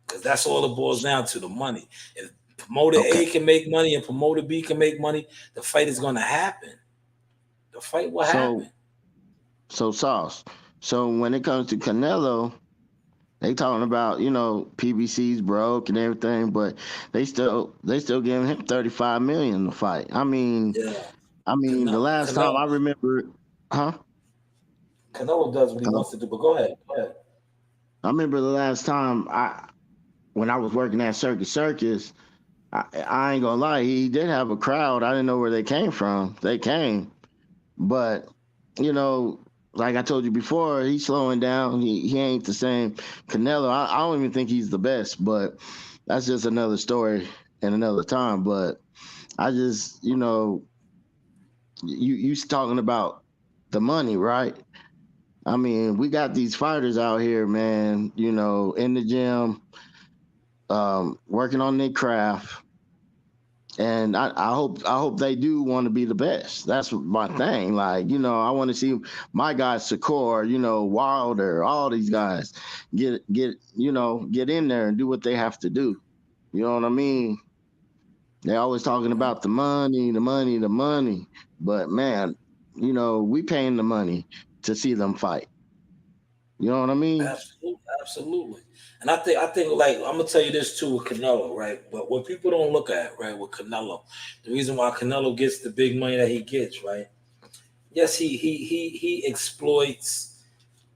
Because that's all it boils down to, the money. If promoter A can make money and promoter B can make money, the fight is going to happen. The fight will happen. So Sauce. So when it comes to Canelo, they talking about, you know, PBC's broke and everything, but they still giving him $35 million to fight. I mean, Canelo, the last time I remember, Canelo does what he wants to do, but go ahead. I remember the last time when I was working at Circus, I ain't gonna lie, he did have a crowd. I didn't know where they came from. They came, but you know, like I told you before, he's slowing down. He ain't the same Canelo. I don't even think he's the best, but that's just another story and another time. But I just, you know, you talking about the money, right? I mean, we got these fighters out here, man, you know, in the gym, working on their craft. And I hope they do want to be the best. That's my thing. Like, you know, I want to see my guys, Secor, you know, Wilder, all these guys get in there and do what they have to do. You know what I mean? They're always talking about the money. But man, you know, we paying the money to see them fight. You know what I mean? Absolutely. And I think like, I'm gonna tell you this too with Canelo, right? But what people don't look at, right, with Canelo, the reason why Canelo gets the big money that he gets, right? Yes, he exploits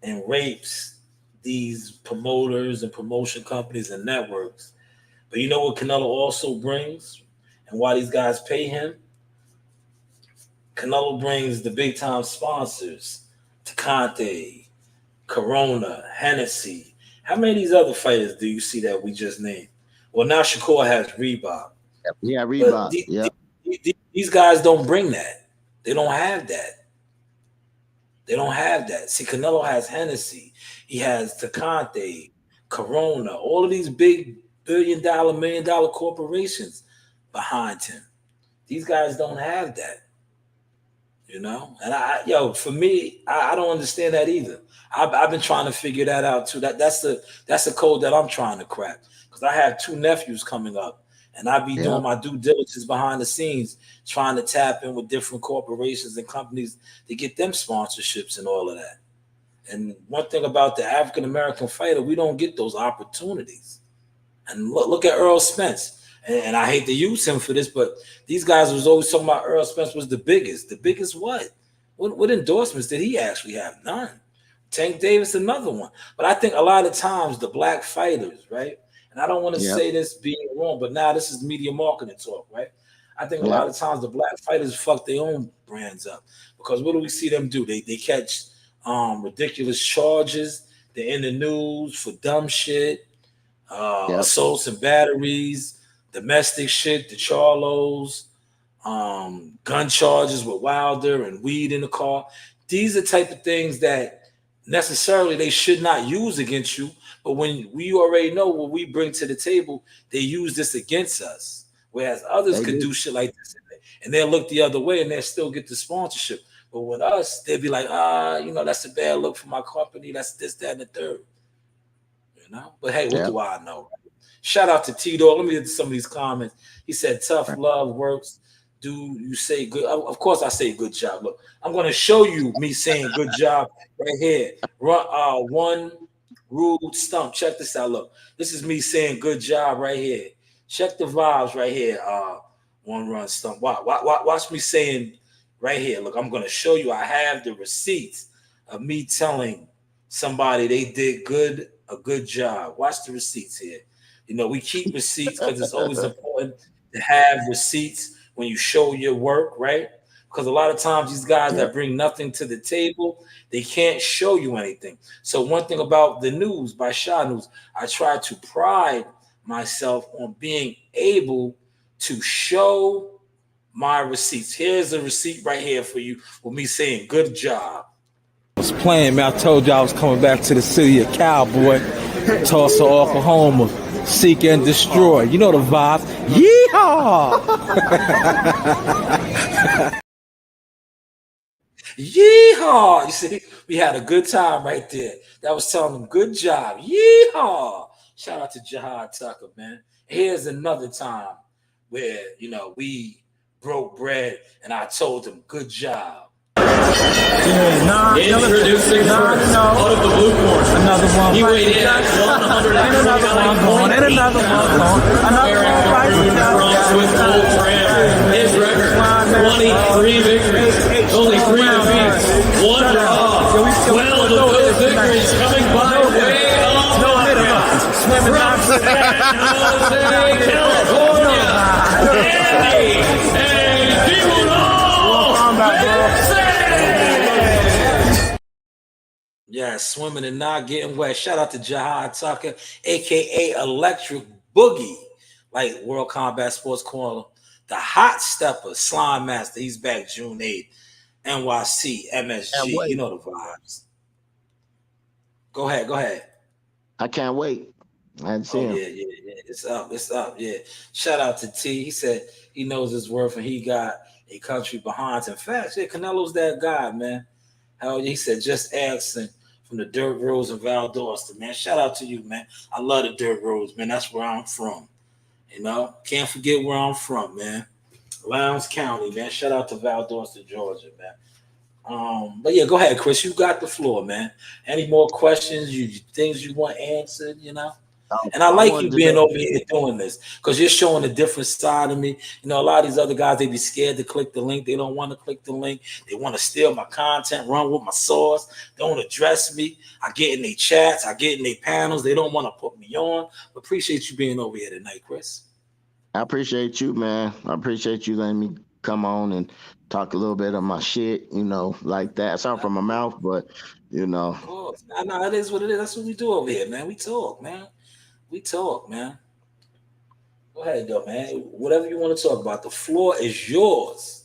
and rapes these promoters and promotion companies and networks. But you know what Canelo also brings, and why these guys pay him? Canelo brings the big time sponsors, Tecate, Corona, Hennessy. How many of these other fighters do you see that we just named? Well, now Shakur has Reebok. Yeah, Reebok. These guys don't bring that. They don't have that. See, Canelo has Hennessy. He has Tecate, Corona, all of these big $1 billion, $1 million corporations behind him. These guys don't have that. You know, and for me, I don't understand that either. I've been trying to figure that out too. That's the code that I'm trying to crack, because I have 2 nephews coming up, and I be doing my due diligence behind the scenes, trying to tap in with different corporations and companies to get them sponsorships and all of that. And one thing about the African American fighter, we don't get those opportunities. And look at Earl Spence. And I hate to use him for this, but these guys was always talking about Earl Spence was the biggest. The biggest what? What endorsements did he actually have? None. Tank Davis, another one. But I think a lot of times the black fighters, right? And I don't want to say this being wrong, but now this is media marketing talk, right? I think a lot of times the black fighters fuck their own brands up, because what do we see them do? They catch ridiculous charges. They're in the news for dumb shit, assaults and batteries, domestic shit, the Charlos, gun charges with Wilder and weed in the car. These are type of things that necessarily they should not use against you. But when we already know what we bring to the table, they use this against us. Whereas others could do shit like this and they'll look the other way and they'll still get the sponsorship. But with us, they'll be like, you know, that's a bad look for my company. That's this, that, and the third. You know? But hey, what do I know? Shout out to Tito. Let me get to some of these comments. He said, tough love works. Do you say good? Of course I say good job. Look, I'm going to show you me saying good job right here. One rude stump. Check this out. Look, this is me saying good job right here. Check the vibes right here. One run stump. Watch me saying right here. Look, I'm going to show you. I have the receipts of me telling somebody they did a good job. Watch the receipts here. You know, we keep receipts because it's always important to have receipts when you show your work, right? Because a lot of times these guys that bring nothing to the table, they can't show you anything. So one thing about the news by Shanewz, I try to pride myself on being able to show my receipts. Here's a receipt right here for you with me saying good job. I was playing, man. I told you I was coming back to the city of Cowboy, Tulsa, Oklahoma. Seek and destroy. You know the vibes. Yeehaw! Yeehaw! You see, We had a good time right there. That was telling them good job. Yeehaw! Shout out to Jihad Tucker, man. Here's another time where we broke bread and I told him good job. Introducing first, out of the blue corner. Another one. He weighed in at 149 with full trim. His record, 23 victories, only 3 defeats, 1 draw. 12 of those victories coming by way of from San Jose, California. Andy and Yeah, swimming and not getting wet. Shout out to Jihad Tucker, aka Electric Boogie, like World Combat Sports Corner. The Hot Stepper, Slime Master. He's back June 8th. NYC, MSG. You know the vibes. Go ahead. I can't wait. I hadn't seen him. Yeah. It's up. Yeah. Shout out to T. He said he knows his worth and he got a country behind him. Facts. Yeah, Canelo's that guy, man. Hell yeah. He said just asking from the Dirt Roads in Valdosta, man. Shout out to you, man. I love the Dirt Roads, man. That's where I'm from. Can't forget where I'm from, man. Lowndes County, man. Shout out to Valdosta, Georgia, man. But yeah, go ahead, Chris. You got the floor, man. Any more questions? Things you want answered, And I like you being over here doing this because you're showing a different side of me. A lot of these other guys, they be scared to click the link. They don't want to click the link. They want to steal my content, run with my source. Don't address me. I get in their chats. I get in their panels. They don't want to put me on. Appreciate you being over here tonight, Chris. I appreciate you, man. I appreciate you letting me come on and talk a little bit of my shit, like that. It's out from my mouth, but, Of course. No, it is what it is. That's what we do over here, man. We talk, man. Go ahead, though, man. Whatever you want to talk about, the floor is yours.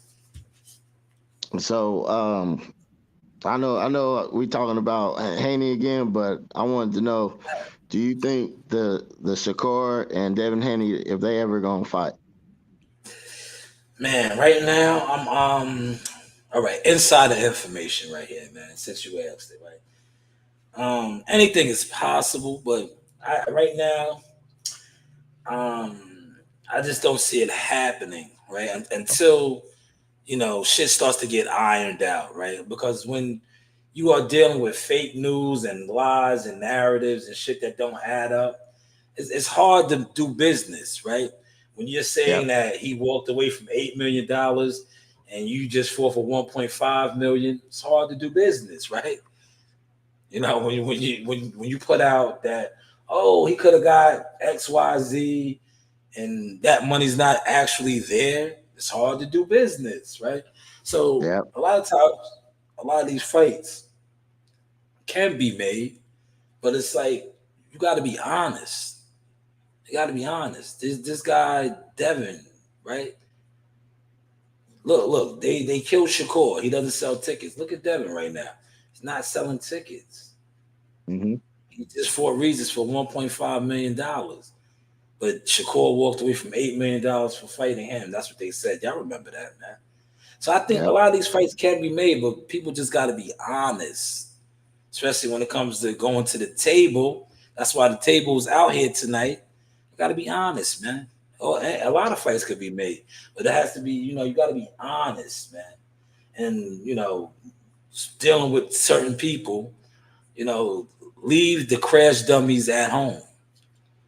So, I know we talking about Haney again, but I wanted to know, do you think the Shakur and Devin Haney, if they ever gonna fight? Man, right now I'm all right, insider information right here, man. Since you asked it, right? Anything is possible, but right now, I just don't see it happening, right? Until shit starts to get ironed out, right? Because when you are dealing with fake news and lies and narratives and shit that don't add up, it's hard to do business, right? When you're saying that he walked away from $8 million and you just fought for $1.5 million, it's hard to do business, right? When you put out that, he could have got XYZ and that money's not actually there, it's hard to do business, right? So a lot of times, a lot of these fights can be made, but it's like you got to be honest. You got to be honest. This guy Devin, right? Look, they killed Shakur. He doesn't sell tickets. Look at Devin right now. He's not selling tickets. Mm-hmm. He just fought Regis for $1.5 million. But Shakur walked away from $8 million for fighting him. That's what they said. Y'all remember that, man. So I think a lot of these fights can be made, but people just got to be honest, especially when it comes to going to the table. That's why the table is out here tonight. You got to be honest, man. A lot of fights could be made, but it has to be, you got to be honest, man. And, dealing with certain people, leave the crash dummies at home.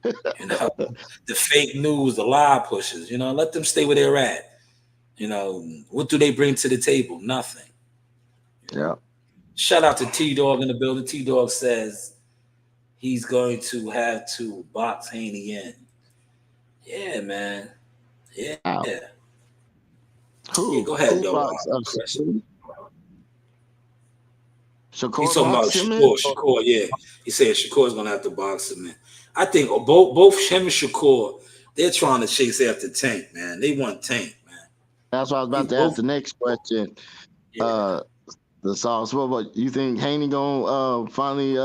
The fake news, the lie pushers, let them stay where they're at. What do they bring to the table? Nothing. Yeah. Shout out to T-Dog in the building. T-Dog says he's going to have to box Haney in. Yeah, man. Yeah. Wow. Yeah, Who? go ahead, yo. Shakur. He's talking about Shakur, yeah. He said Shakur's going to have to box him in. I think both him and Shakur, they're trying to chase after Tank, man. They want Tank, man. That's what I was about to ask the next question. Yeah. The sauce. What you think Haney gonna finally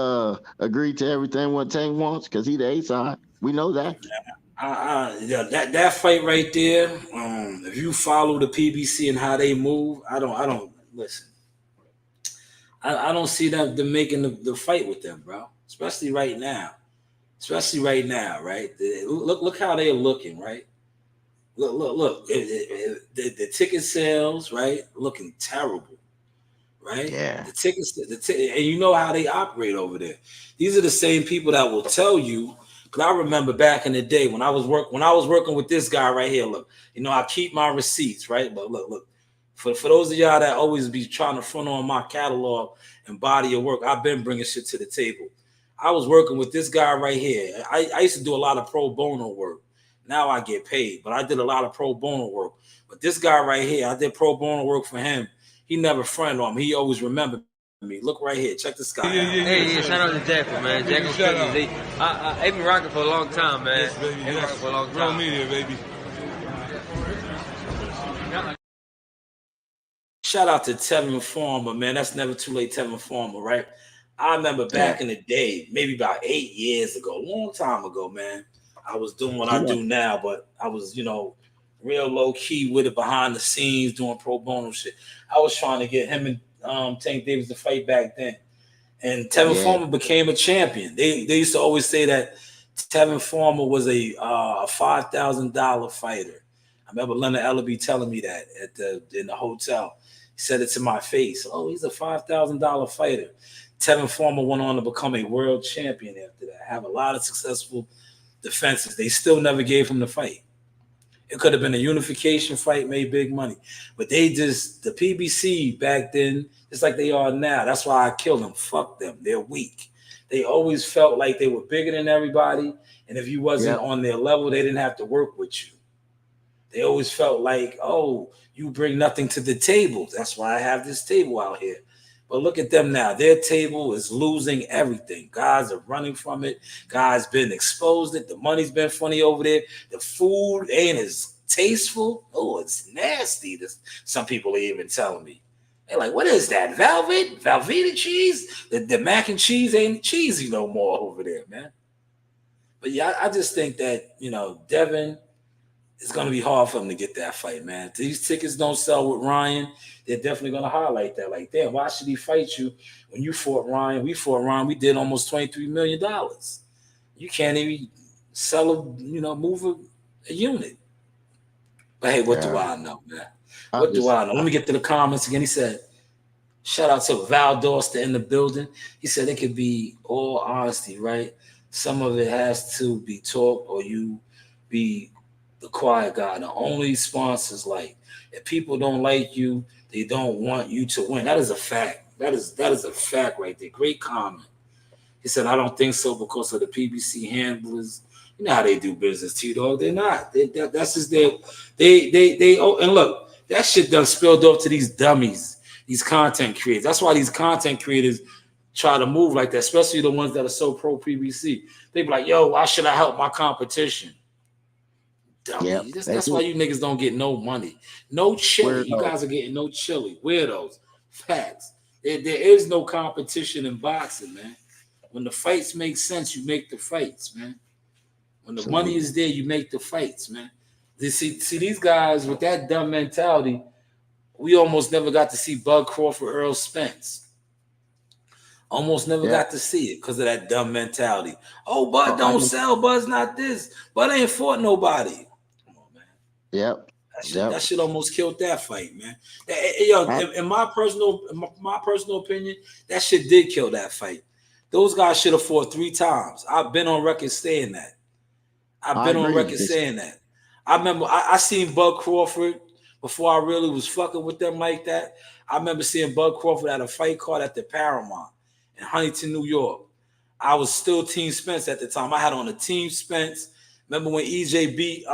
agree to everything what Tank wants? Because he the A side. We know that. That fight right there. If you follow the PBC and how they move, I don't listen. I don't see them making the fight with them, bro. Especially right now. Right? Look how they're looking, right? Look. The ticket sales, right? Looking terrible, right? Yeah. The tickets, and you know how they operate over there. These are the same people that will tell you. Because I remember back in the day when I was working with this guy right here. Look, I keep my receipts, right? But look. For those of y'all that always be trying to front on my catalog and body of work, I've been bringing shit to the table. I was working with this guy right here. I used to do a lot of pro bono work. Now I get paid, but I did a lot of pro bono work. But this guy right here, I did pro bono work for him. He never fronted on me. He always remembered me. Look right here. Check this guy out. Hey, shout out to Jackal, man. Jackal Cookies. They've been rocking for a long time, man. Yes, baby. They've been rocking for a long time. Real media, baby. Shout out to Tevin Farmer, man. That's never too late, Tevin Farmer, right? I remember back in the day, maybe about 8 years ago, a long time ago, man. I was doing what I do now, but I was, real low key with it behind the scenes doing pro bono shit. I was trying to get him and Tank Davis to fight back then. And Tevin Farmer became a champion. They used to always say that Tevin Farmer was a $5,000 fighter. I remember Leonard Ellaby telling me that in the hotel. He said it to my face. Oh, he's a $5,000 fighter. Tevin Farmer went on to become a world champion after that. Have a lot of successful defenses. They still never gave him the fight. It could have been a unification fight, made big money. But the PBC back then, just like they are now, that's why I killed them. Fuck them. They're weak. They always felt like they were bigger than everybody. And if you wasn't on their level, they didn't have to work with you. They always felt like, oh, you bring nothing to the table. That's why I have this table out here. But look at them now. Their table is losing everything. Guys are running from it. Guys been exposed it. The money's been funny over there. The food ain't as tasteful. Oh, it's nasty. Some people are even telling me. They're like, what is that? Velveeta cheese? The mac and cheese ain't cheesy no more over there, man. But yeah, I just think that, Devin, it's going to be hard for him to get that fight, man. If these tickets don't sell with Ryan, they're definitely going to highlight that. Like, damn, why should he fight you when you fought Ryan? We fought Ryan. We did almost $23 million. You can't even sell move a unit. But hey, what do I know, man? What do I know? Let me get to the comments again. He said, shout out to Val Dorster in the building. He said it could be all honesty, right? Some of it has to be taught or you be the quiet guy. The only sponsors if people don't like you, they don't want you to win. That is a fact. That is a fact right there. Great comment. He said, I don't think so because of the PBC handlers. You know how they do business, T-Dog. They're not. That's just their and look, that shit done spilled off to these dummies, these content creators. That's why these content creators try to move like that, especially the ones that are so pro PBC. They be like, yo, why should I help my competition? Dummy. That's why you niggas don't get no money. No chili. You guys are getting no chili. Weirdos. Facts. There is no competition in boxing, man. When the fights make sense, you make the fights, man. When the money is there, you make the fights, man. See these guys with that dumb mentality, we almost never got to see Bud Crawford, Earl Spence. Almost never got to see it because of that dumb mentality. Oh, Bud don't sell. Bud's not this. Bud ain't fought nobody. Come on, man. Yep. That shit almost killed that fight, man. In my personal opinion, that shit did kill that fight. Those guys should have fought 3 times. I've been on record saying that. I remember I seen Bud Crawford before I really was fucking with them like that. I remember seeing Bud Crawford at a fight card at the Paramount in Huntington, New York. I was still Team Spence at the time. I had on a Team Spence. Remember when EJ beat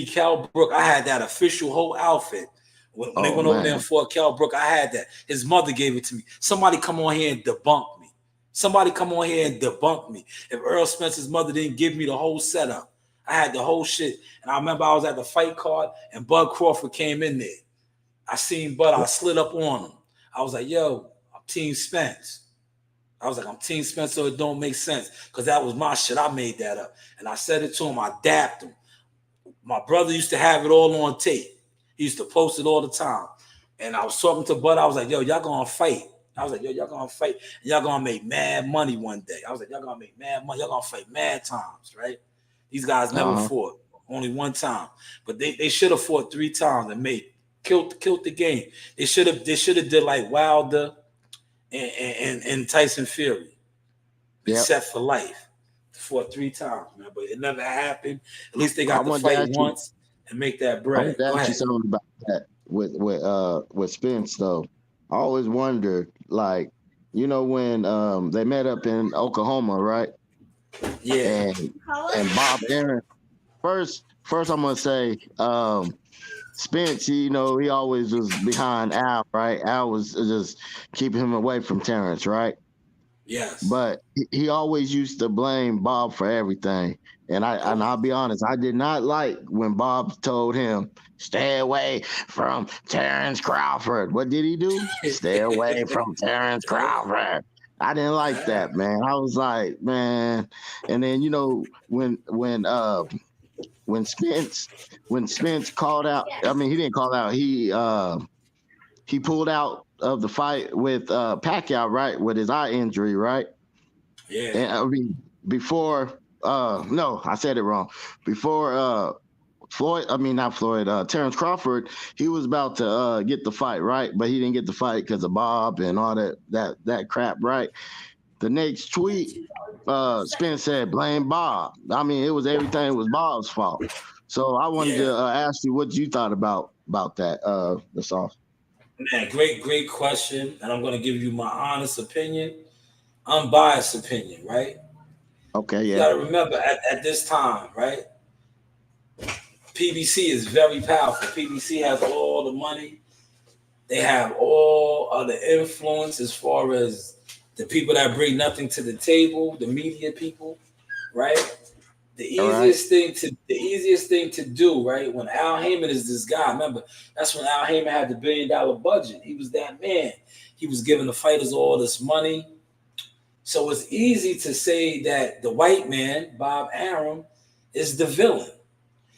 Cal Brook? I had that official whole outfit. When they went over there and fought Cal Brook, I had that. His mother gave it to me. Somebody come on here and debunk me. If Earl Spence's mother didn't give me the whole setup, I had the whole shit. And I remember I was at the fight card and Bud Crawford came in there. I seen Bud. I slid up on him. I was like, yo, I'm Team Spence. I'm Team Spence, so it don't make sense. Because that was my shit. I made that up. And I said it to him. I dapped him. My brother used to have it all on tape. He used to post it all the time. And I was talking to Bud. I was like, yo, y'all gonna fight. I was like, yo, y'all gonna fight. And y'all gonna make mad money one day. I was like, y'all gonna make mad money. Y'all gonna fight mad times, right? These guys never fought. Only one time. But they should have fought 3 times and killed the game. They should have did like Wilder and Tyson Fury. Set for life. Fought 3 times, man. But it never happened. At least they got to fight once and make that bread. I want to ask you something about that with Spence though. I always wondered, like, you know, when they met up in Oklahoma, right? Yeah. And Bob Aaron. First I'm gonna say, Spence, you know, he always was behind Al, right? Al was just keeping him away from Terrence, right? Yes. But he always used to blame Bob for everything. And I'll be honest, I did not like when Bob told him, stay away from Terrence Crawford. What did he do? Stay away from Terrence Crawford. I didn't like that, man. I was like, man. And then, you know, when Spence called out, I mean, he didn't call out. He pulled out of the fight with Pacquiao, right, with his eye injury, right? Yeah. And I mean, before, no, I said it wrong. Before Terrence Crawford, he was about to get the fight, right? But he didn't get the fight because of Bob and all that crap, right? The next tweet, Spence said, blame Bob. I mean, everything was Bob's fault. So I wanted to ask you what you thought about that, the sauce. Man, great question. And I'm going to give you my honest opinion, unbiased opinion, right? Okay, yeah. You got to remember at this time, right? PBC is very powerful. PBC has all the money. They have all of the influence as far as the people that bring nothing to the table, the media people, right? The easiest thing to do, right? When Al Heyman is this guy, remember, that's when Al Heyman had the $1 billion budget. He was that man. He was giving the fighters all this money. So it's easy to say that the white man, Bob Arum, is the villain.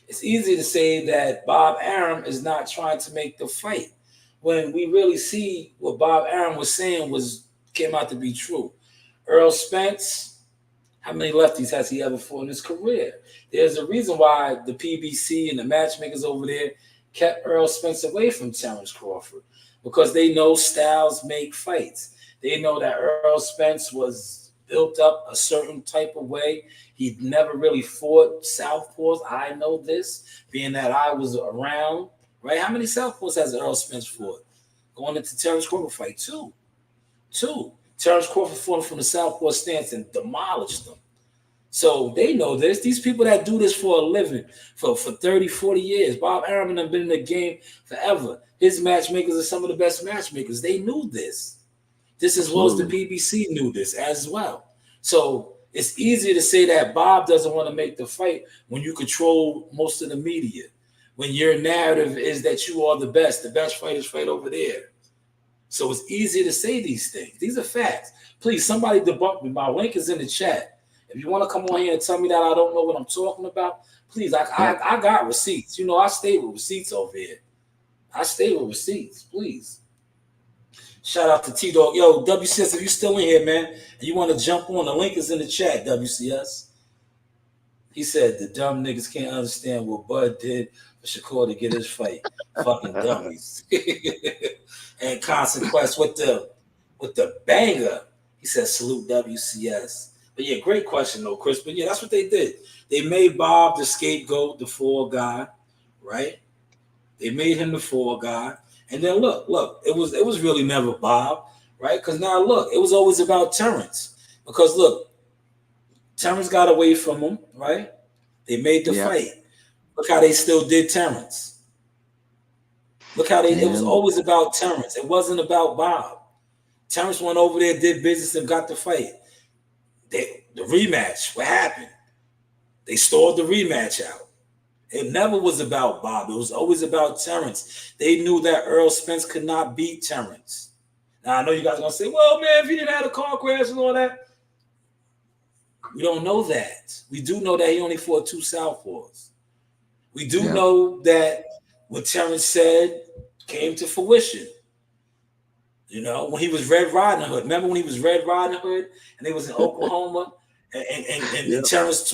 It's easy to say that Bob Arum is not trying to make the fight. When we really see what Bob Arum was saying came out to be true. Earl Spence, how many lefties has he ever fought in his career? There's a reason why the PBC and the matchmakers over there kept Earl Spence away from Terrence Crawford, because they know styles make fights. They know that Earl Spence was built up a certain type of way. He never really fought southpaws. I know this, being that I was around, right? How many southpaws has Earl Spence fought? Going into Terrence Crawford fight, 2. Terrence Crawford fought from the southpaw stance and demolished them. So they know this. These people that do this for a living for 30, 40 years. Bob Arum have been in the game forever. His matchmakers are some of the best matchmakers. They knew this. Just as well as the PBC knew this as well. So it's easier to say that Bob doesn't want to make the fight when you control most of the media, when your narrative is that you are the best fighters fight over there. So it's easier to say these things. These are facts. Please, somebody debunk me. My link is in the chat. If you want to come on here and tell me that I don't know what I'm talking about, please, I got receipts. You know, I stay with receipts over here. I stay with receipts, please. Shout out to T-Dog. Yo, WCS, if you still in here, man, and you want to jump on, the link is in the chat, WCS. He said the dumb niggas can't understand what Bud did for Shakur to get his fight. Fucking dummies. And Consequence with the banger. He said salute WCS. But yeah, great question though, Chris. But yeah, that's what they did. They made Bob the scapegoat, the fall guy, right? They made him the fall guy. And then look, it was really never Bob, right? Because now look, it was always about Terrence. Because look, Terrence got away from him, right? They made the fight. Look how they still did Terrence. Look how it was always about Terrence. It wasn't about Bob. Terrence went over there, did business, and got the fight. The rematch, what happened? They stalled the rematch out. It never was about Bob. It was always about Terrence. They knew that Earl Spence could not beat Terrence. Now, I know you guys are going to say, well, man, if he didn't have a car crash and all that. We don't know that. We do know that he only fought 2 southpaws. We do know that what Terrence said came to fruition. You know, when he was Red Riding Hood. Remember when he was Red Riding Hood and they was in Oklahoma and Terrence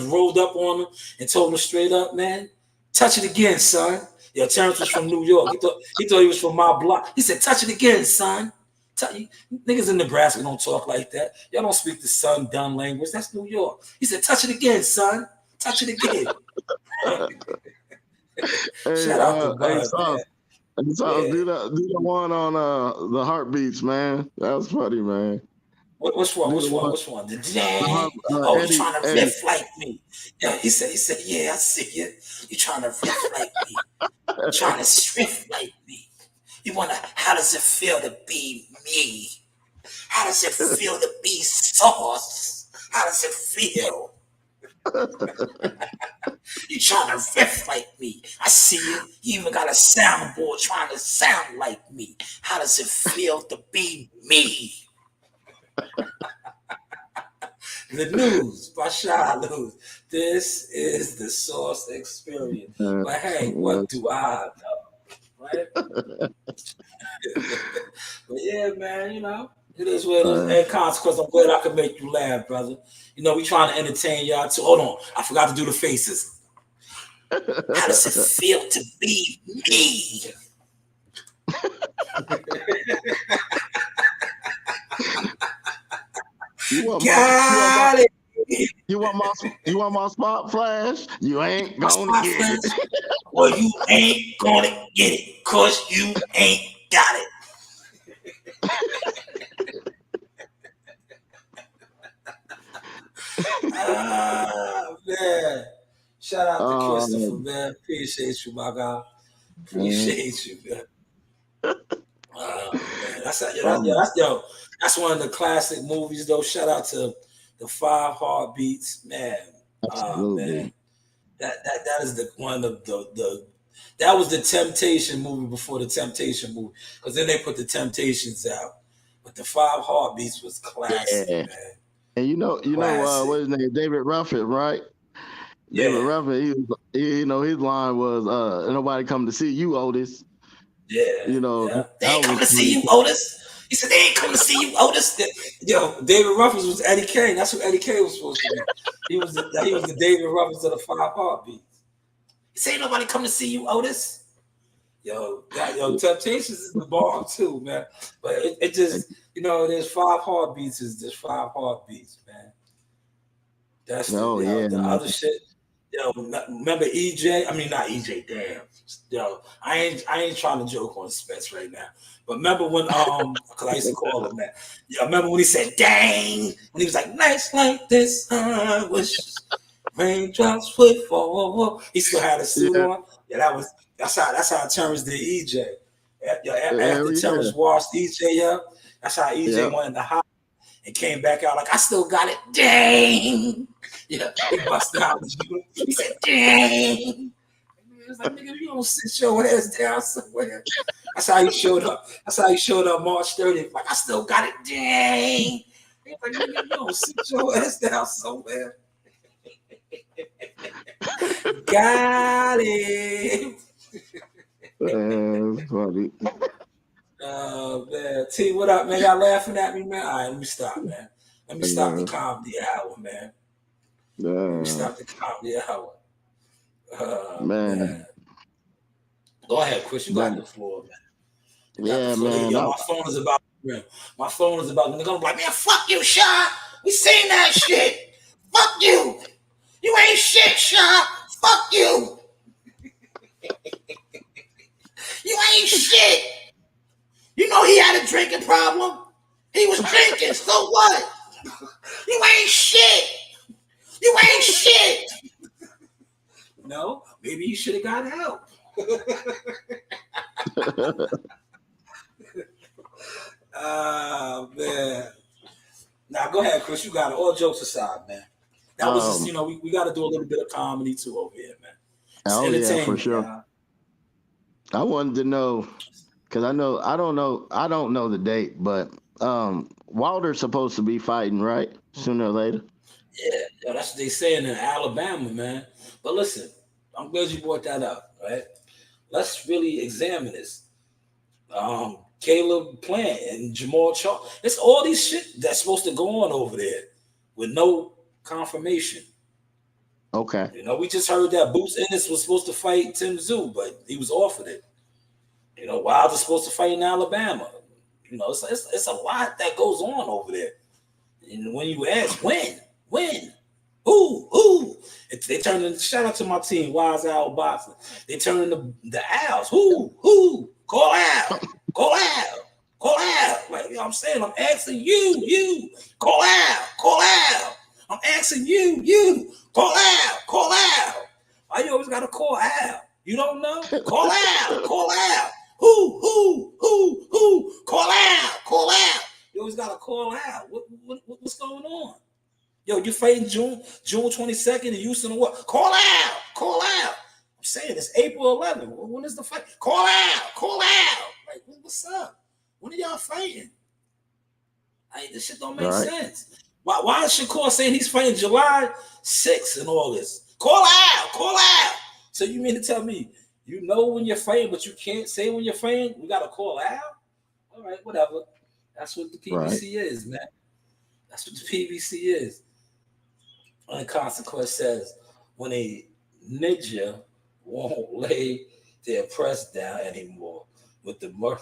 rolled up on him and told him straight up, man, touch it again, son. Yeah, Terrence was from New York. He thought he was from my block. He said, touch it again, son. Niggas in Nebraska don't talk like that. Y'all don't speak the son dumb language. That's New York. He said, touch it again, son. Touch it again. Shout out to Bud, man. So do the one on the heartbeats, man. That was funny, man. Which one? Which one? The dang. You trying to riff like me? Yeah, he said, yeah, I see you. You trying to riff like me? You trying to striff like me? You wanna? How does it feel to be me? How does it feel to be Sauce? How does it feel? You trying to riff like me? I see you. You even got a soundboard trying to sound like me. How does it feel to be me? The news by Shanewz. This is the Sauce experience. But hey, what do I know? Right? But yeah, man, you know, it is what it is. And consequence, I'm glad I could make you laugh, brother. You know, we trying to entertain y'all too. Hold on, I forgot to do the faces. How does it feel to be me? You want my spot flash? You ain't gonna get it. Well, you ain't gonna get it because you ain't got it. Man. Shout out to Christopher, man. Appreciate you, my guy. Appreciate you, man. Man. That's one of the classic movies, though. Shout out to the 5 Heartbeats, man. Man. That is one of the that was the Temptation movie before the Temptation movie, because then they put the Temptations out. But the 5 Heartbeats was classic, man. And you know, what his name? David Ruffin, right? Yeah. David Ruffin, his line was, "Nobody come to see you, Otis." Yeah. You know, they ain't come to see you, Otis. He said they ain't come to see you, Otis. Yo, David Ruffins was Eddie Kane. That's who Eddie Kane was supposed to be. He was the David Ruffins of the 5 Heartbeats. He said, ain't nobody come to see you, Otis. Yo, Temptations is the bomb too, man. But it just, you know, there's 5 Heartbeats is just 5 Heartbeats, man. That's the other shit. Yo, remember EJ? I mean, not EJ. Damn. Yo, I ain't trying to joke on Spence right now. But remember when because I used to call him that. Yeah, remember when he said "dang" when he was like, "Nights like this, I wish raindrops would fall." He still had a suit on. Yeah, that's how Terrence did EJ. After Terrence washed EJ up, that's how EJ went in the hot and came back out like, "I still got it, dang." Yeah, he busted out. He said, "Dang." He was like, "Nigga, you don't sit your ass down somewhere." That's how he showed up. That's how he showed up March 30th. Like, I still got it, dang. He was like, "Nigga, you don't sit your ass down somewhere." Got it. That's funny. Man. T, what up, man? Y'all laughing at me, man? All right, let me stop, man. Let me stop the comedy hour, man. Let me stop the comedy hour. Man. Go ahead, Chris. You got the floor, man. Yeah, man. Yo, my phone is about to ring. My phone is about to ring. I'm like, man, fuck you, Sean. We seen that shit. Fuck you. You ain't shit, Sean. Fuck you. You ain't shit. You know he had a drinking problem. He was drinking, so what? You ain't shit. You ain't shit. No, maybe you should have got help. Man. Now go ahead, Chris. You got it. All jokes aside, man. That was just, you know, we got to do a little bit of comedy too over here, man. Yeah, for sure. I wanted to know, because I don't know the date, but Wilder's supposed to be fighting, right? Sooner or later. Yeah, that's what they saying in Alabama, man. But listen, I'm glad you brought that up, right? let's really examine this. Caleb Plant and Jamal Charles. It's all these shit that's supposed to go on over there with no confirmation. Okay. You know, we just heard that Boots Ennis was supposed to fight Tim Tszyu, but he was offered it. You know, Wilder's supposed to fight in Alabama. You know, it's a lot that goes on over there. And when you ask when, who, they turn in. Shout out to my team, Wise Owl Boxing. They turn in the owls. Who, call out. Like, you know what I'm saying? I'm asking you, call out. I'm asking you, call out. Why you always gotta call out? You don't know? Call out. Who, call out. You always gotta call out. What's going on? Yo, you fighting June 22nd in Houston or what? Call out. I'm saying it's April 11th. When is the fight? Call out. Like, what's up? When are y'all fighting? Hey, this shit don't make sense. Why is Shakur saying he's fighting July 6th and all this? Call out. So you mean to tell me you know when you're fighting, but you can't say when you're fighting? We got to call out? All right, whatever. That's what the PBC is, man. That's what the PBC is. And Consequence says, when a ninja won't lay their press down anymore with the murder,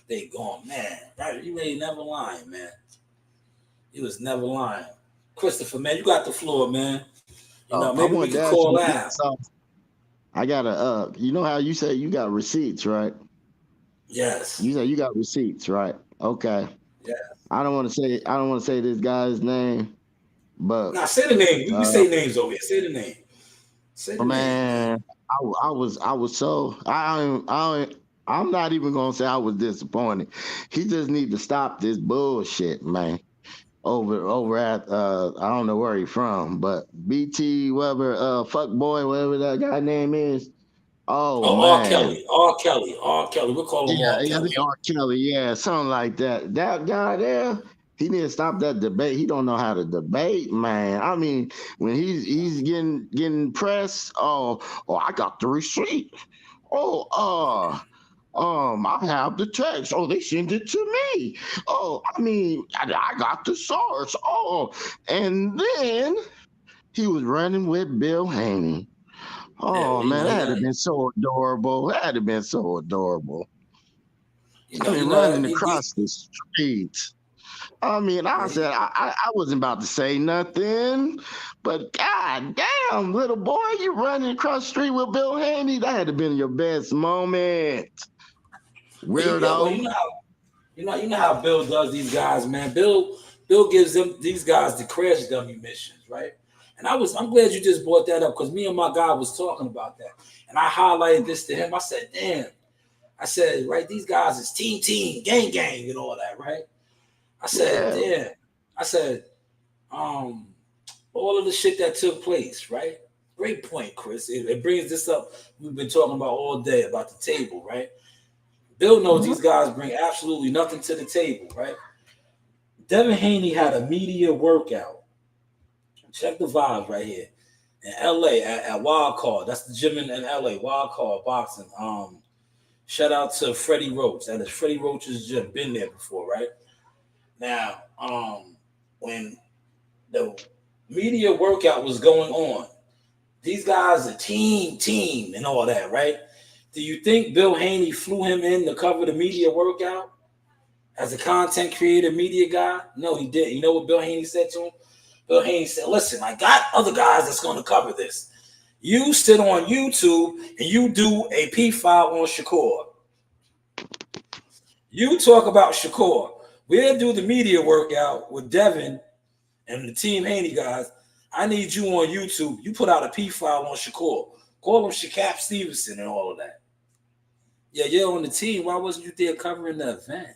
they gone, man. Right? You ain't never lying, man. You was never lying. Christopher, man, you got the floor, man. You know, maybe we can call out. I gotta, you know how you say you got receipts, right? Yes. You say you got receipts, right? Okay. Yeah. I don't want to say this guy's name, but say the name. We say names over here. Say the name. Say the man, name. I was so I'm not even gonna say I was disappointed. He just need to stop this bullshit, man. Over at I don't know where he's from, but BT whatever fuck boy, whatever that guy name is. Oh man. R. Kelly. We'll call him R. Kelly. R. Kelly, yeah, something like that. That guy there, he need to stop that debate. He don't know how to debate, man. I mean, when he's getting pressed, I got the receipt. I have the text. Oh, they sent it to me. Oh, I mean, I got the source. Oh, and then he was running with Bill Haney. Oh, man, that had been so adorable. I mean, running across the street. I mean, I said I wasn't about to say nothing, but god damn, little boy, you running across the street with Bill Haney. That had to been your best moment. Weirdo. Yeah, well, you know how Bill does these guys, man. Bill gives these guys the crash dummy missions, right? And I'm glad you just brought that up because me and my guy was talking about that. And I highlighted this to him. I said, damn. I said, right, these guys is team, gang, and all that, right? I said, damn. I said, all of the shit that took place, right? Great point, Chris. It brings this up. We've been talking about all day about the table, right? Bill knows these guys bring absolutely nothing to the table, right? Devin Haney had a media workout. Check the vibes right here. In LA at Wild Card. That's the gym in LA, Wild Card Boxing. Shout out to Freddie Roach. That is Freddie Roach's gym. Been there before, right? Now, when the media workout was going on, these guys are team and all that, right? Do you think Bill Haney flew him in to cover the media workout as a content creator, media guy? No, he didn't. You know what Bill Haney said to him? Bill Haney said, listen, I got other guys that's going to cover this. You sit on YouTube and you do a P-file on Shakur. You talk about Shakur. We'll do the media workout with Devin and the Team Haney guys. I need you on YouTube. You put out a P-file on Shakur. Call him Shakap Stevenson and all of that. Yeah, you're on the team. Why wasn't you there covering the event?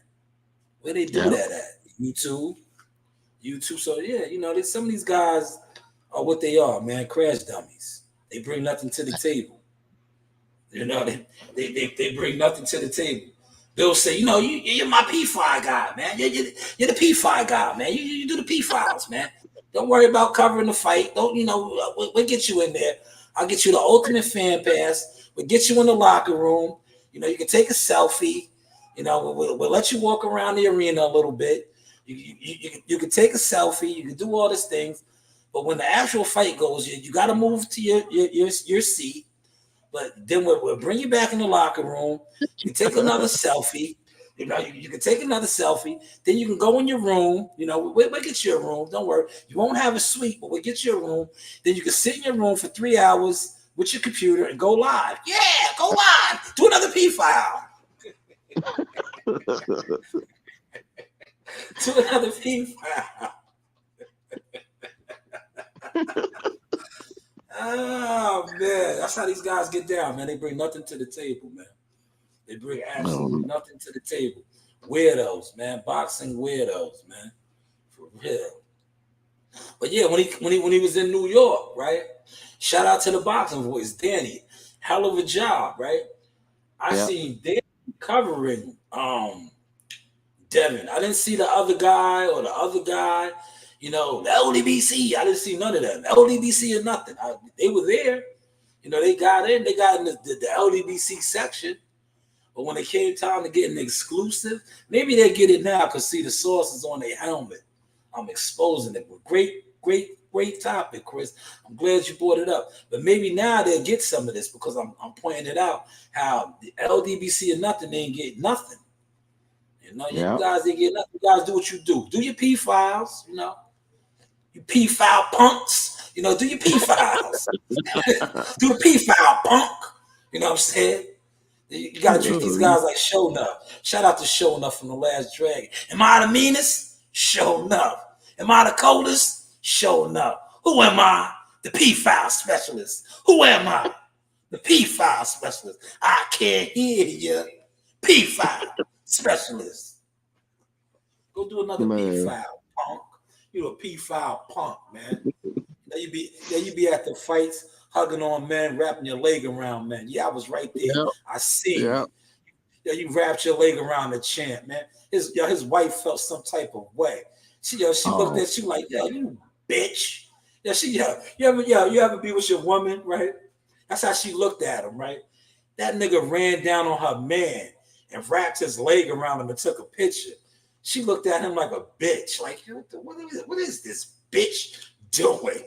Where they do that at? YouTube. So, yeah, you know, some of these guys are what they are, man. Crash dummies. They bring nothing to the table. You know, they bring nothing to the table. Bill say, you know, you're my P-file guy, man. You're the P-file guy, man. You do the P-files, man. Don't worry about covering the fight. Don't, you know, we'll get you in there. I'll get you the ultimate fan pass. We'll get you in the locker room. You know, you can take a selfie. You know, we'll let you walk around the arena a little bit. You can take a selfie. You can do all these things. But when the actual fight goes, you got to move to your seat. But then we'll bring you back in the locker room. You take another selfie. You know, you can take another selfie. Then you can go in your room. You know, we'll get you a room. Don't worry. You won't have a suite, but we'll get you a room. Then you can sit in your room for 3 hours with your computer and go live. Yeah, go live. Do another P file. Do another P file. Oh man, that's how these guys get down, man. They bring nothing to the table, man. They bring absolutely nothing to the table. Weirdos, man. Boxing weirdos, man. For real. But yeah, when he was in New York, right? Shout out to the boxing voice, Danny. Hell of a job, right? I seen Danny covering Devin. I didn't see the other guy or the other guy. You know, the LDBC, I didn't see none of that. LDBC or nothing. They were there. You know, they got in the LDBC section. But when it came time to get an exclusive, maybe they get it now because see the source is on their helmet. I'm exposing it. Great topic, Chris. I'm glad you brought it up. But maybe now they'll get some of this because I'm pointing it out how the LDBC or nothing, they ain't get nothing. You know, you guys didn't get nothing. You guys do what you do. Do your P files, you know. You P file punks, you know, do your P files. Do the P file punk. You know what I'm saying? You gotta treat these guys like Show Enough. Shout out to Show Enough from The Last Dragon. Am I the meanest? Show Enough. Am I the coldest? Show Enough. Who am I? The P file specialist. Who am I? The P file specialist. I can't hear you. P file specialist. Go do another P file punk. You a P file punk, man. There you be at the fights, hugging on men, wrapping your leg around men. Yeah, I was right there. Yep. I see. Yep. Yeah, you wrapped your leg around the champ, man. His wife felt some type of way. She looked at you like, yo, you bitch. You ever be with your woman, right? That's how she looked at him, right? That nigga ran down on her man and wrapped his leg around him and took a picture. She looked at him like a bitch. Like, what is this bitch doing?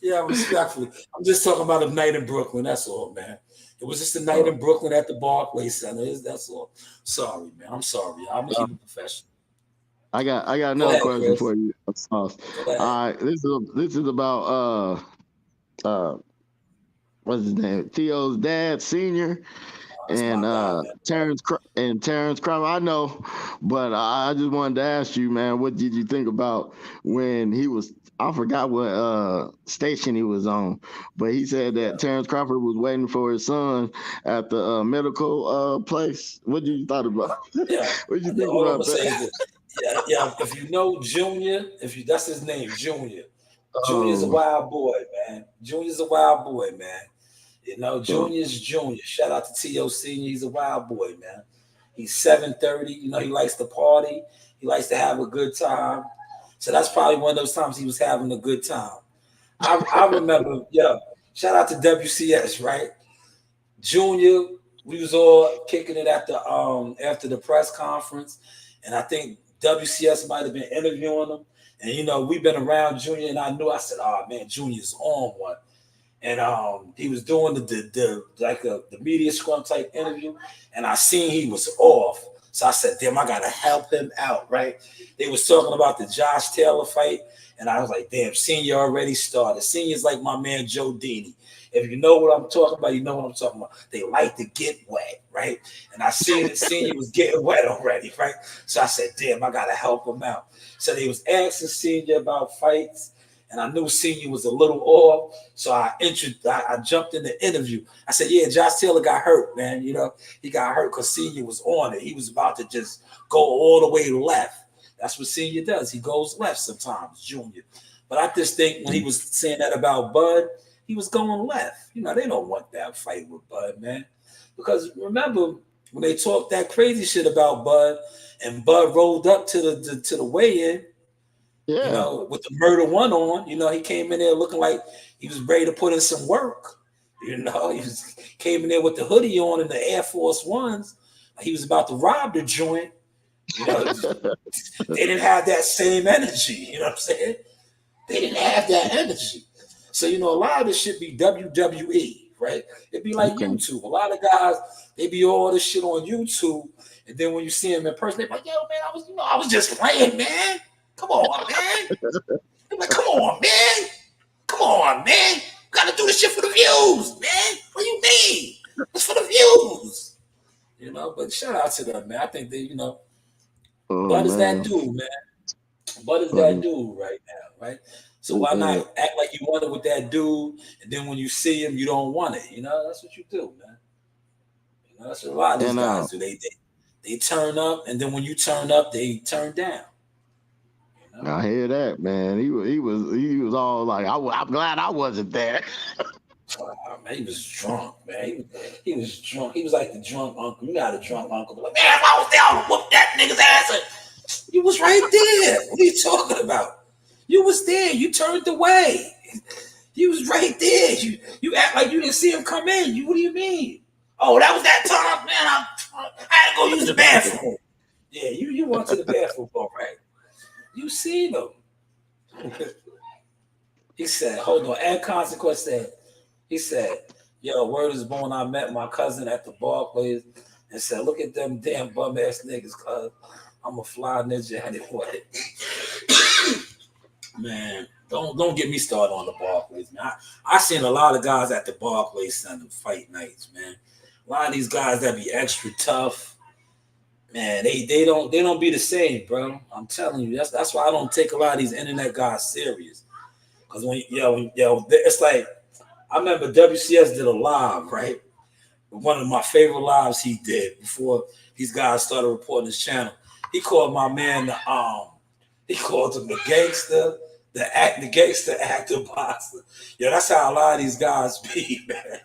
Yeah, respectfully. I'm just talking about a night in Brooklyn. That's all, man. It was just a night in Brooklyn at the Barclays Center. That's all. Sorry, man. I'm sorry. I'm gonna keep it professional. I got another question for you. All right, this is about what's his name? Theo's dad, Senior. And Terrence Crawford, I know, but I just wanted to ask you, man, what did you think about when he was? I forgot what station he was on, but he said that Terrence Crawford was waiting for his son at the medical place. What did you thought about? Yeah, what did you think about that? Yeah. If you know Junior, that's his name, Junior. Junior's a wild boy, man. Junior's a wild boy, man. You know, Junior's Junior. Shout out to T.O. Senior. He's a wild boy, man. He's 730. You know, he likes to party. He likes to have a good time. So that's probably one of those times he was having a good time. I remember, shout out to WCS, right? Junior, we was all kicking it at the after the press conference. And I think WCS might have been interviewing him. And, you know, we've been around Junior, and I said, oh, man, Junior's on one. And he was doing the media scrum type interview, and I seen he was off. So I said, damn, I gotta help him out, right? They was talking about the Josh Taylor fight, and I was like, damn, Senior already started. Senior's like my man Joe Dini. If you know what I'm talking about, you know what I'm talking about. They like to get wet, right? And I seen that Senior was getting wet already, right? So I said, damn, I gotta help him out. So they was asking Senior about fights. And I knew Senior was a little off, so I jumped in the interview. I said, yeah, Josh Taylor got hurt, man. You know, he got hurt because Senior was on it. He was about to just go all the way left. That's what Senior does. He goes left sometimes, Junior. But I just think when he was saying that about Bud, he was going left. You know, they don't want that fight with Bud, man. Because remember, when they talked that crazy shit about Bud, and Bud rolled up to the weigh-in, Yeah. You know, with the Murder One on, you know, he came in there looking like he was ready to put in some work. You know, came in there with the hoodie on and the Air Force Ones. He was about to rob the joint. You know, they didn't have that same energy. You know what I'm saying? They didn't have that energy. So, you know, a lot of this should be WWE, right? It'd be like YouTube. A lot of guys, they be all this shit on YouTube. And then when you see them in person, they're like, yo, man, I was just playing, man. Come on, man. I'm like, come on, man. Come on, man. Gotta do this shit for the views, man. What do you mean? It's for the views. You know, but shout out to them, man. I think they, you know, Bud is that dude, man. Bud is that dude right now, right? So why not act like you want it with that dude, and then when you see him, you don't want it. You know, that's what you do, man. You know, that's what a lot of these guys do. They turn up, and then when you turn up, they turn down. You know? I hear that, man. He was all like, I'm glad I wasn't there. Man, he was drunk, man. He was drunk. He was like the drunk uncle. You got a drunk uncle. Like, man, if I was there, I would whoop that nigga's ass. You was right there. What are you talking about? You was there. You turned away. You was right there. You act like you didn't see him come in. What do you mean? Oh, that was that time, man. I had to go use the bathroom. Yeah, you went to the bathroom, all right. You seen him. He said, hold on. And Consequence said, he said, yo, word is born. I met my cousin at the Barclays and said, look at them damn bum ass niggas, cuz I'm a fly ninja anyway. Man, don't get me started on the Barclays, man. I seen a lot of guys at the Barclays Center fight nights, man. A lot of these guys that be extra tough, man, they don't be the same, bro. I'm telling you, that's why I don't take a lot of these internet guys serious. Cause when it's like, I remember WCS did a live, right? One of my favorite lives he did before these guys started reporting his channel. He called my man he called him the gangster, the gangster actor boxer. Yeah, that's how a lot of these guys be, man.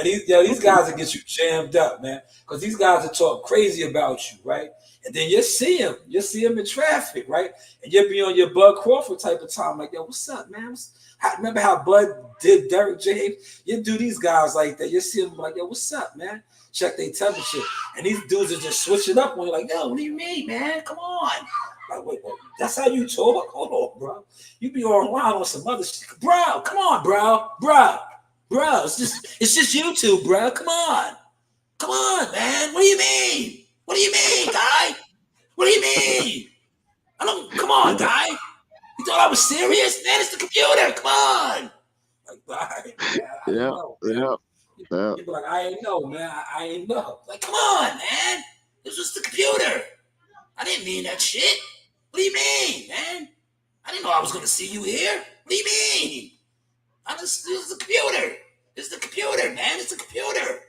These guys will get you jammed up, man. Because these guys will talk crazy about you, right? And then you see him in traffic, right? And you'll be on your Bud Crawford type of time, like, yo, what's up, man? Remember how Bud did Derek James? You do these guys like that. You see them like, yo, what's up, man? Check their temperature. And these dudes are just switching up on you, like, yo, what do you mean, man? Come on. Like, wait, that's how you talk? Hold on, bro. You be online on some other shit. Bro, come on, bro. Bro, it's just YouTube, bro. Come on, man. What do you mean? What do you mean, guy? What do you mean? Come on, guy. You thought I was serious? Man, it's the computer. Come on. Like, Yeah. You'd be like, I ain't know, man. I ain't know. Like, come on, man. This was the computer. I didn't mean that shit. What do you mean, man? I didn't know I was going to see you here. What do you mean? It's the computer. It's the computer, man. It's the computer.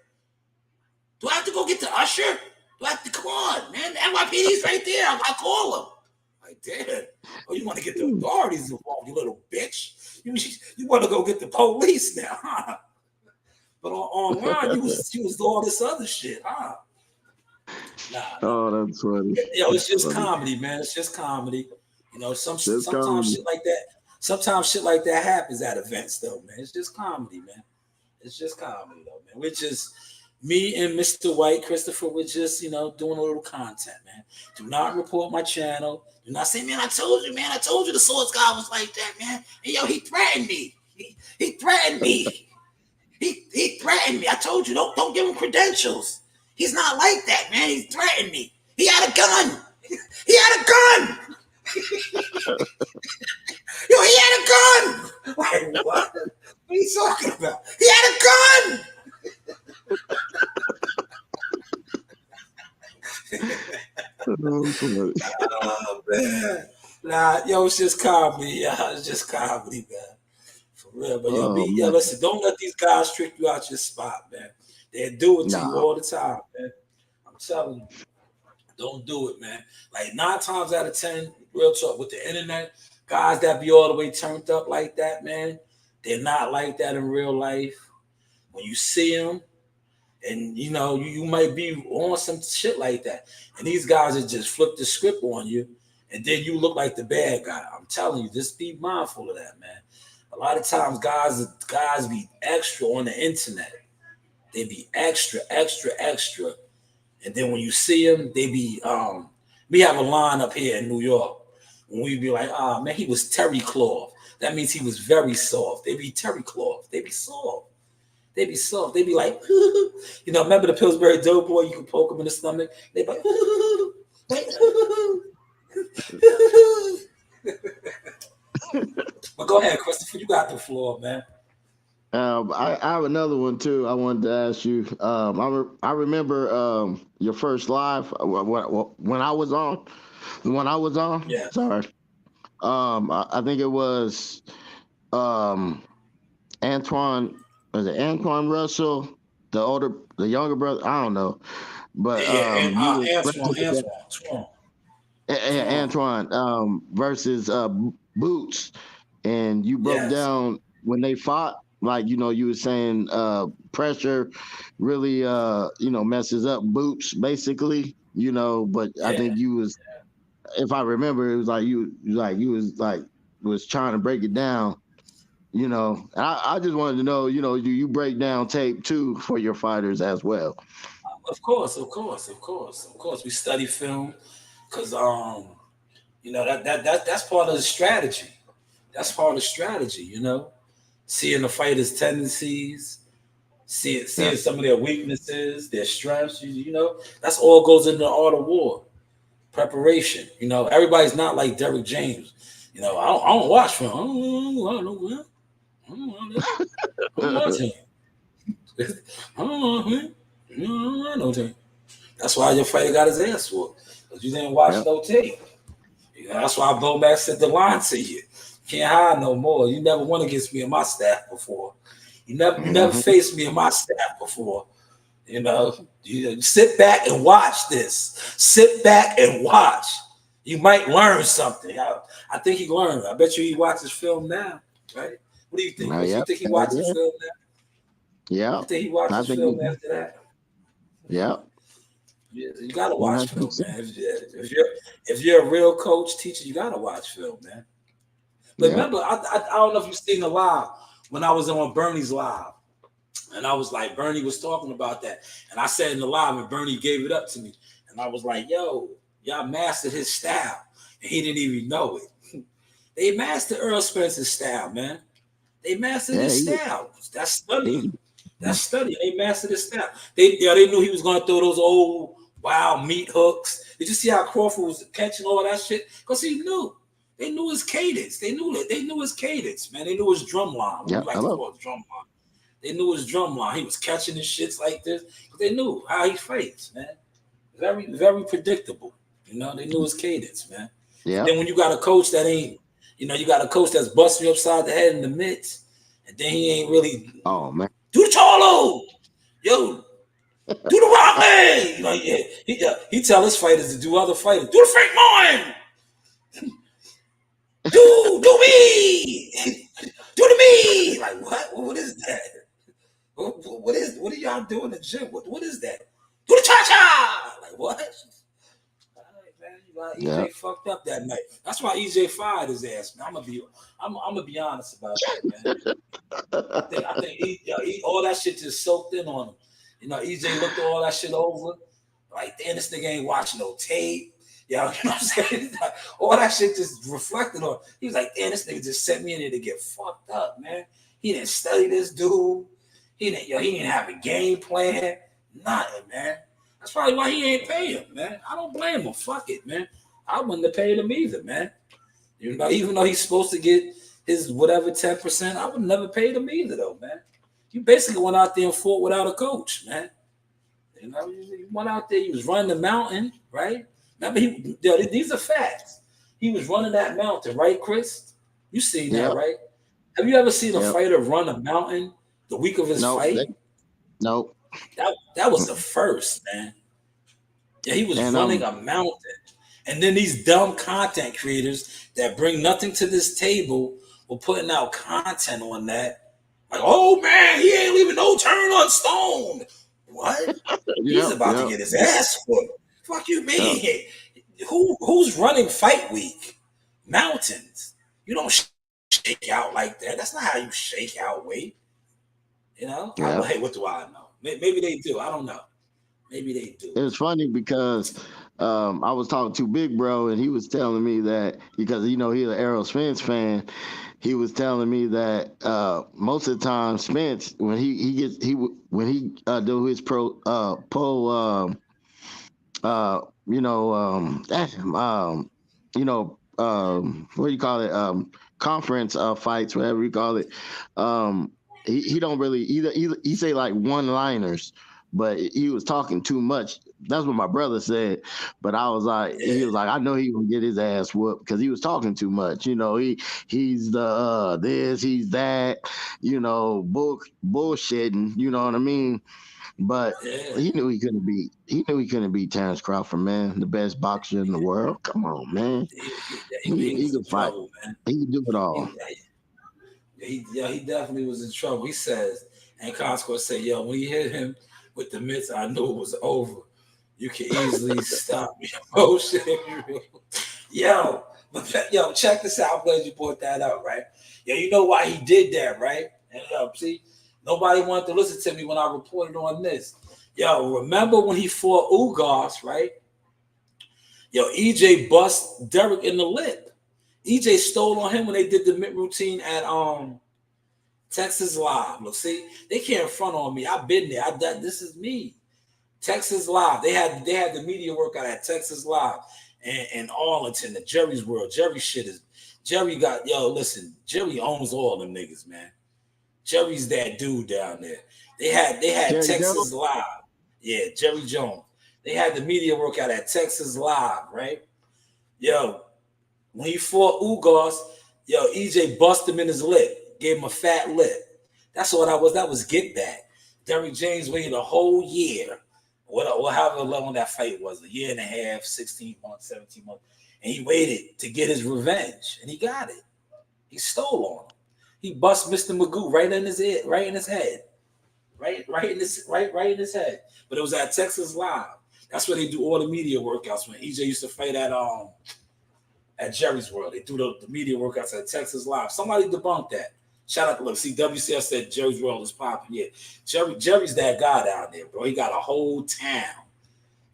Do I have to go get the usher? Do I have to? Come on, man. The NYPD's right there. I'll call him. I did. Oh, you want to get the authorities involved, you little bitch. You want to go get the police now, huh? But online, you was all this other shit, huh? Nah. Oh, that's funny. Yo, it's just comedy, man. It's just comedy. You know, sometimes shit like that. Sometimes shit like that happens at events, though, man. It's just comedy, man. It's just comedy, though, man. We're just me and Mr. White, Christopher. We're just, doing a little content, man. Do not report my channel. Do not say, man, I told you, the source guy was like that, man. And yo, he threatened me. He threatened me. He threatened me. I told you, don't give him credentials. He's not like that, man. He threatened me. He had a gun. He had a gun. Yo, he had a gun. Wait, what? What are you talking about? He had a gun. Oh, man. Nah, yo, it's just comedy. Yeah, it's just comedy, man. For real. But listen, don't let these guys trick you out your spot, man. They do it to you all the time, man. I'm telling you. Don't do it, man. Like 9 times out of 10, real talk, with the internet, guys that be all the way turned up like that, man, they're not like that in real life. When you see them, and you might be on some shit like that, and these guys will just flip the script on you and then you look like the bad guy. I'm telling you, just be mindful of that, man. A lot of times guys be extra on the internet. They be extra. And then when you see them, they be we have a line up here in New York when we be like, man, he was terry cloth. That means he was very soft. They be terry cloth. They be soft. They be soft. They be like, you know, remember the Pillsbury Doughboy? You could poke him in the stomach. They be like, but go ahead, Christopher. You got the floor, man. I have another one too. I wanted to ask you. I remember your first live when I was on. When I was on, Yeah. sorry. I think it was Antoine. Was it Antoine Russell, the younger brother? I don't know, but Antoine versus Boots, and you broke down when they fought. Like, you know, you were saying pressure really messes up Boots basically, you know, but I think you was, if I remember, it was like you was trying to break it down, you know. I just wanted to know, you know, do you break down tape too for your fighters as well? Of course. We study film because you know, that's part of the strategy. That's part of the strategy, you know. Seeing the fighter's tendencies, seeing some of their weaknesses, their strengths, you know, that's all goes into the art of war. Preparation, you know, everybody's not like Derrick James. You know, I don't watch film. I don't watch him. I don't know him. That's why your fighter got his ass whooped, because you didn't watch no tape. You know, that's why Bomax said the line to you. Can't hide no more. You never won against me and my staff before. You never faced me and my staff before. You know, you sit back and watch this. Sit back and watch. You might learn something. I think he learned. I bet you he watches film now, right? What do you think? You think he watches film now? Yeah. You think he watches film after that? Yeah. You gotta watch film, man. If you're a real coach, teacher, you gotta watch film, man. But remember, I don't know if you've seen the live when I was on Bernie's live, and I was like, Bernie was talking about that, and I said in the live, and Bernie gave it up to me, and I was like, yo, y'all mastered his style, and he didn't even know it. They mastered Earl Spencer's style, man. They mastered his style. That's studying. That's studying. They mastered his style. They knew he was gonna throw those old wild meat hooks. Did you see how Crawford was catching all that shit? Because he knew. They knew his cadence. They knew his cadence, man. They knew his drum line. We like to call it drum line. They knew his drum line. He was catching his shits like this. They knew how he fights, man. Very, very predictable. You know, they knew his cadence, man. Yeah. Then when you got a coach that ain't, you know, you got a coach that's busting you upside the head in the mitts, and then he ain't really. Oh man. Do the Charlo, yo. Do the rock leg. You know, he tell his fighters to do other fighters. Do the Frank Martin. Do me. Do to me. Like what? What is that? What are y'all doing in the gym? What is that? Do the cha-cha. Like what? All right, man. EJ fucked up that night. That's why EJ fired his ass, man. I'm gonna be honest about that, man. I think all that shit just soaked in on him. You know, EJ looked all that shit over. Like, damn, this nigga ain't watching no tape. You know what I'm saying? All that shit just reflected on. He was like, damn, this nigga just sent me in there to get fucked up, man. He didn't study this dude. He didn't have a game plan. Nothing, man. That's probably why he ain't pay him, man. I don't blame him. Fuck it, man. I wouldn't have paid him either, man. You know, even though he's supposed to get his whatever 10%, I would never paid him either, though, man. You basically went out there and fought without a coach, man. You know, you went out there, you was running the mountain, right? Remember, these are facts. He was running that mountain, right, Chris? You seen that, right? Have you ever seen a fighter run a mountain the week of his fight? Nope. That was the first, man. Yeah, he was running a mountain. And then these dumb content creators that bring nothing to this table were putting out content on that. Like, oh, man, he ain't leaving no turn on stone. What? He's about to get his ass whooped. Fuck you, man. Who's running fight week? Mountains. You don't shake out like that. That's not how you shake out weight. You know? Yeah. Hey, what do I know? Maybe they do. I don't know. Maybe they do. It's funny because I was talking to Big Bro, and he was telling me that because he's an Errol Spence fan. He was telling me that most of the time Spence, when he do his what do you call it, conference fights, whatever you call it, he don't really he say like one-liners, but he was talking too much. That's what my brother said. But I was like, he was like, I know he gonna get his ass whooped because he was talking too much. He's the this, he's that, bullshitting. You know what I mean? But he knew he couldn't beat Terrence Crawford, man, the best boxer in the world. Come on, man. He could fight. Trouble, man. He could do it all. He definitely was in trouble. He says, and Costco said, yo, when he hit him with the mitts, I knew it was over. You can easily stop me. Oh shit. Yo, check this out. I'm glad you brought that up, right? Yo, you know why he did that, right? And see, nobody wanted to listen to me when I reported on this. Yo, remember when he fought Ugas, right? Yo, EJ bust Derek in the lip. EJ stole on him when they did the mid routine at Texas Live. Look, see, they can't front on me. I've been there. This is me. Texas Live. They had the media workout at Texas Live and Arlington, the Jerry's World. Jerry listen, Jerry owns all them niggas, man. Jerry's that dude down there. They had Jerry Texas Jones? Live. Yeah, Jerry Jones. They had the media workout at Texas Live, right? Yo, when he fought Ugas, EJ busted him in his lip, gave him a fat lip. That's what that was get back. Derrick James waited a whole year, however long that fight was, a year and a half, 16 months, 17 months, and he waited to get his revenge, and he got it. He stole on him. He bust Mr. Magoo right in his head. Right in his head. But it was at Texas Live. That's where they do all the media workouts. When EJ used to fight at Jerry's World, they do the media workouts at Texas Live. Somebody debunked that. Shout out to WCF said Jerry's World is popping. Yeah, Jerry's that guy down there, bro. He got a whole town.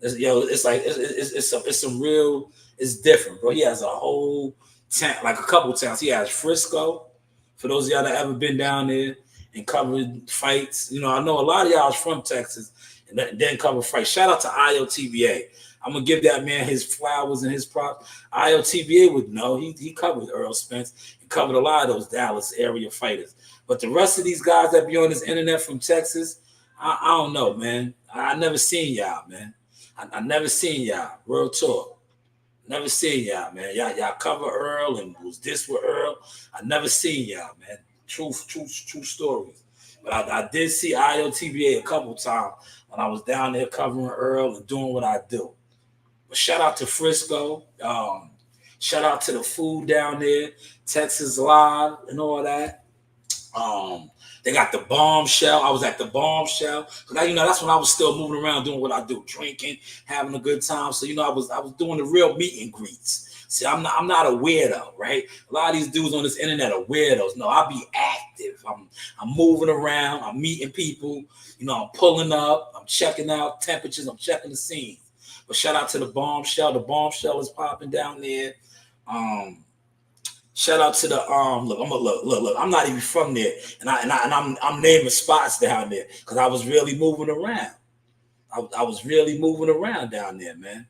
It's some real. It's different, bro. He has a whole town, like a couple towns. He has Frisco. For those of y'all that ever been down there and covered fights, I know a lot of y'all is from Texas and then cover fights. Shout out to IOTBA. I'm gonna give that man his flowers and his props. IOTBA would know he covered Earl Spence and covered a lot of those Dallas area fighters. But the rest of these guys that be on this internet from Texas, I don't know, man. I never seen y'all, man. I never seen y'all. Real talk. Never seen y'all, man. Y'all cover Earl and was this with Earl. I never seen y'all, man. True stories. But I did see IOTBA a couple times when I was down there covering Earl and doing what I do. But shout out to Frisco. Shout out to the food down there, Texas Live and all that. They got the Bombshell. I was at the Bombshell. That's when I was still moving around doing what I do, drinking, having a good time. So, I was doing the real meet and greets. See, I'm not a weirdo, right? A lot of these dudes on this internet are weirdos. No, I be active. I'm moving around. I'm meeting people. I'm pulling up. I'm checking out temperatures. I'm checking the scenes. But shout out to the Bombshell. The Bombshell is popping down there. Shout out to the look. I'm not even from there, and I'm naming spots down there because I was really moving around. I was really moving around down there, man.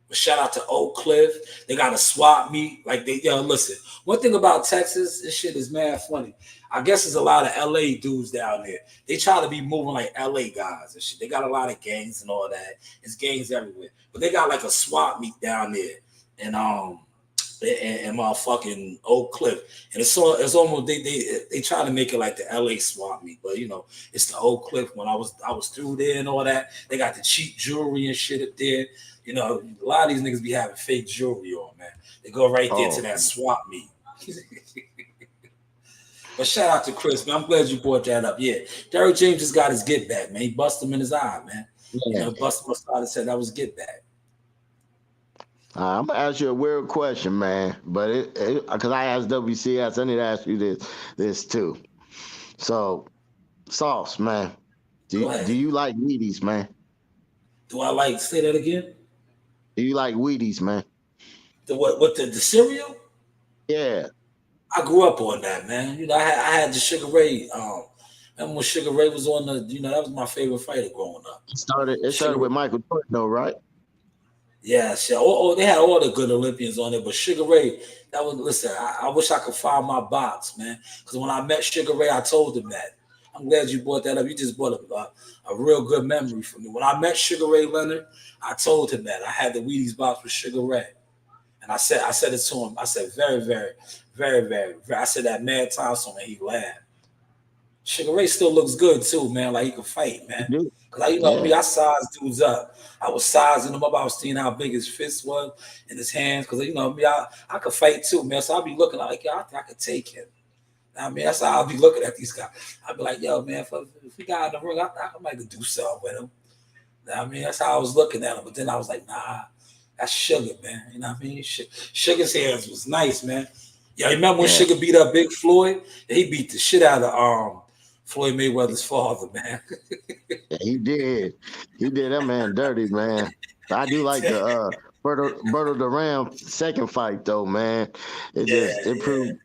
But shout out to Oak Cliff. They got a swap meet. Like listen. One thing about Texas, this shit is mad funny. I guess there's a lot of LA dudes down there. They try to be moving like LA guys and shit. They got a lot of gangs and all that. It's gangs everywhere, but they got like a swap meet down there, and motherfucking Oak Cliff, and it's almost they try to make it like the LA swap meet, but it's the Oak Cliff. When I was through there and all that, they got the cheap jewelry and shit up there. A lot of these niggas be having fake jewelry on, man. They go right there to that swap meet. But shout out to Chris, man. I'm glad you brought that up. Yeah, Derrick James just got his get back, man. He busted him in his eye, man. Yeah. Busted him in his eye and said that was get back. I'm gonna ask you a weird question, man. But because I asked WCS, I need to ask you this too. So, Sauce, man, Go do ahead. you like Wheaties, man? Do I like say that again? Do you like Wheaties, man? The what the cereal? Yeah. I grew up on that, man. You know, I had the Sugar Ray. Remember when Sugar Ray was on the? You know, that was my favorite fighter growing up. It started Sugar, with Michael Jordan, though, right? yeah, shit. Oh, they had all the good Olympians on there, but Sugar Ray, that was listen. I wish I could find my box, man. Because when I met Sugar Ray, I told him that. I'm glad you brought that up. You just brought a real good memory for me. When I met Sugar Ray Leonard, I told him that I had the Wheaties box with Sugar Ray, and I said it to him. I said very, very, very, very, very. I said that mad time to him, and he laughed. Sugar Ray still looks good too, man. Like he can fight, man. You do. Cause you know Yeah. me, I sized dudes up. I was sizing him up. I was seeing how big his fist was in his hands. Cause you know me, I could fight too, man. So I'll be looking like, yo, I think I could take him. I mean, that's how I'll be looking at these guys. I'll be like, yo, man, if we got in the ring, I might could do something with him. I mean, that's how I was looking at him. But then I was like, nah, that's Sugar, man. You know what I mean? Sugar's hands was nice, man. Yeah, you remember when Yeah. Sugar beat up Big Floyd? He beat the shit out of Floyd Mayweather's father, man. Yeah, he did. He did that man dirty, man. I do like the Berto Duran second fight though, man. It Yeah, just it proved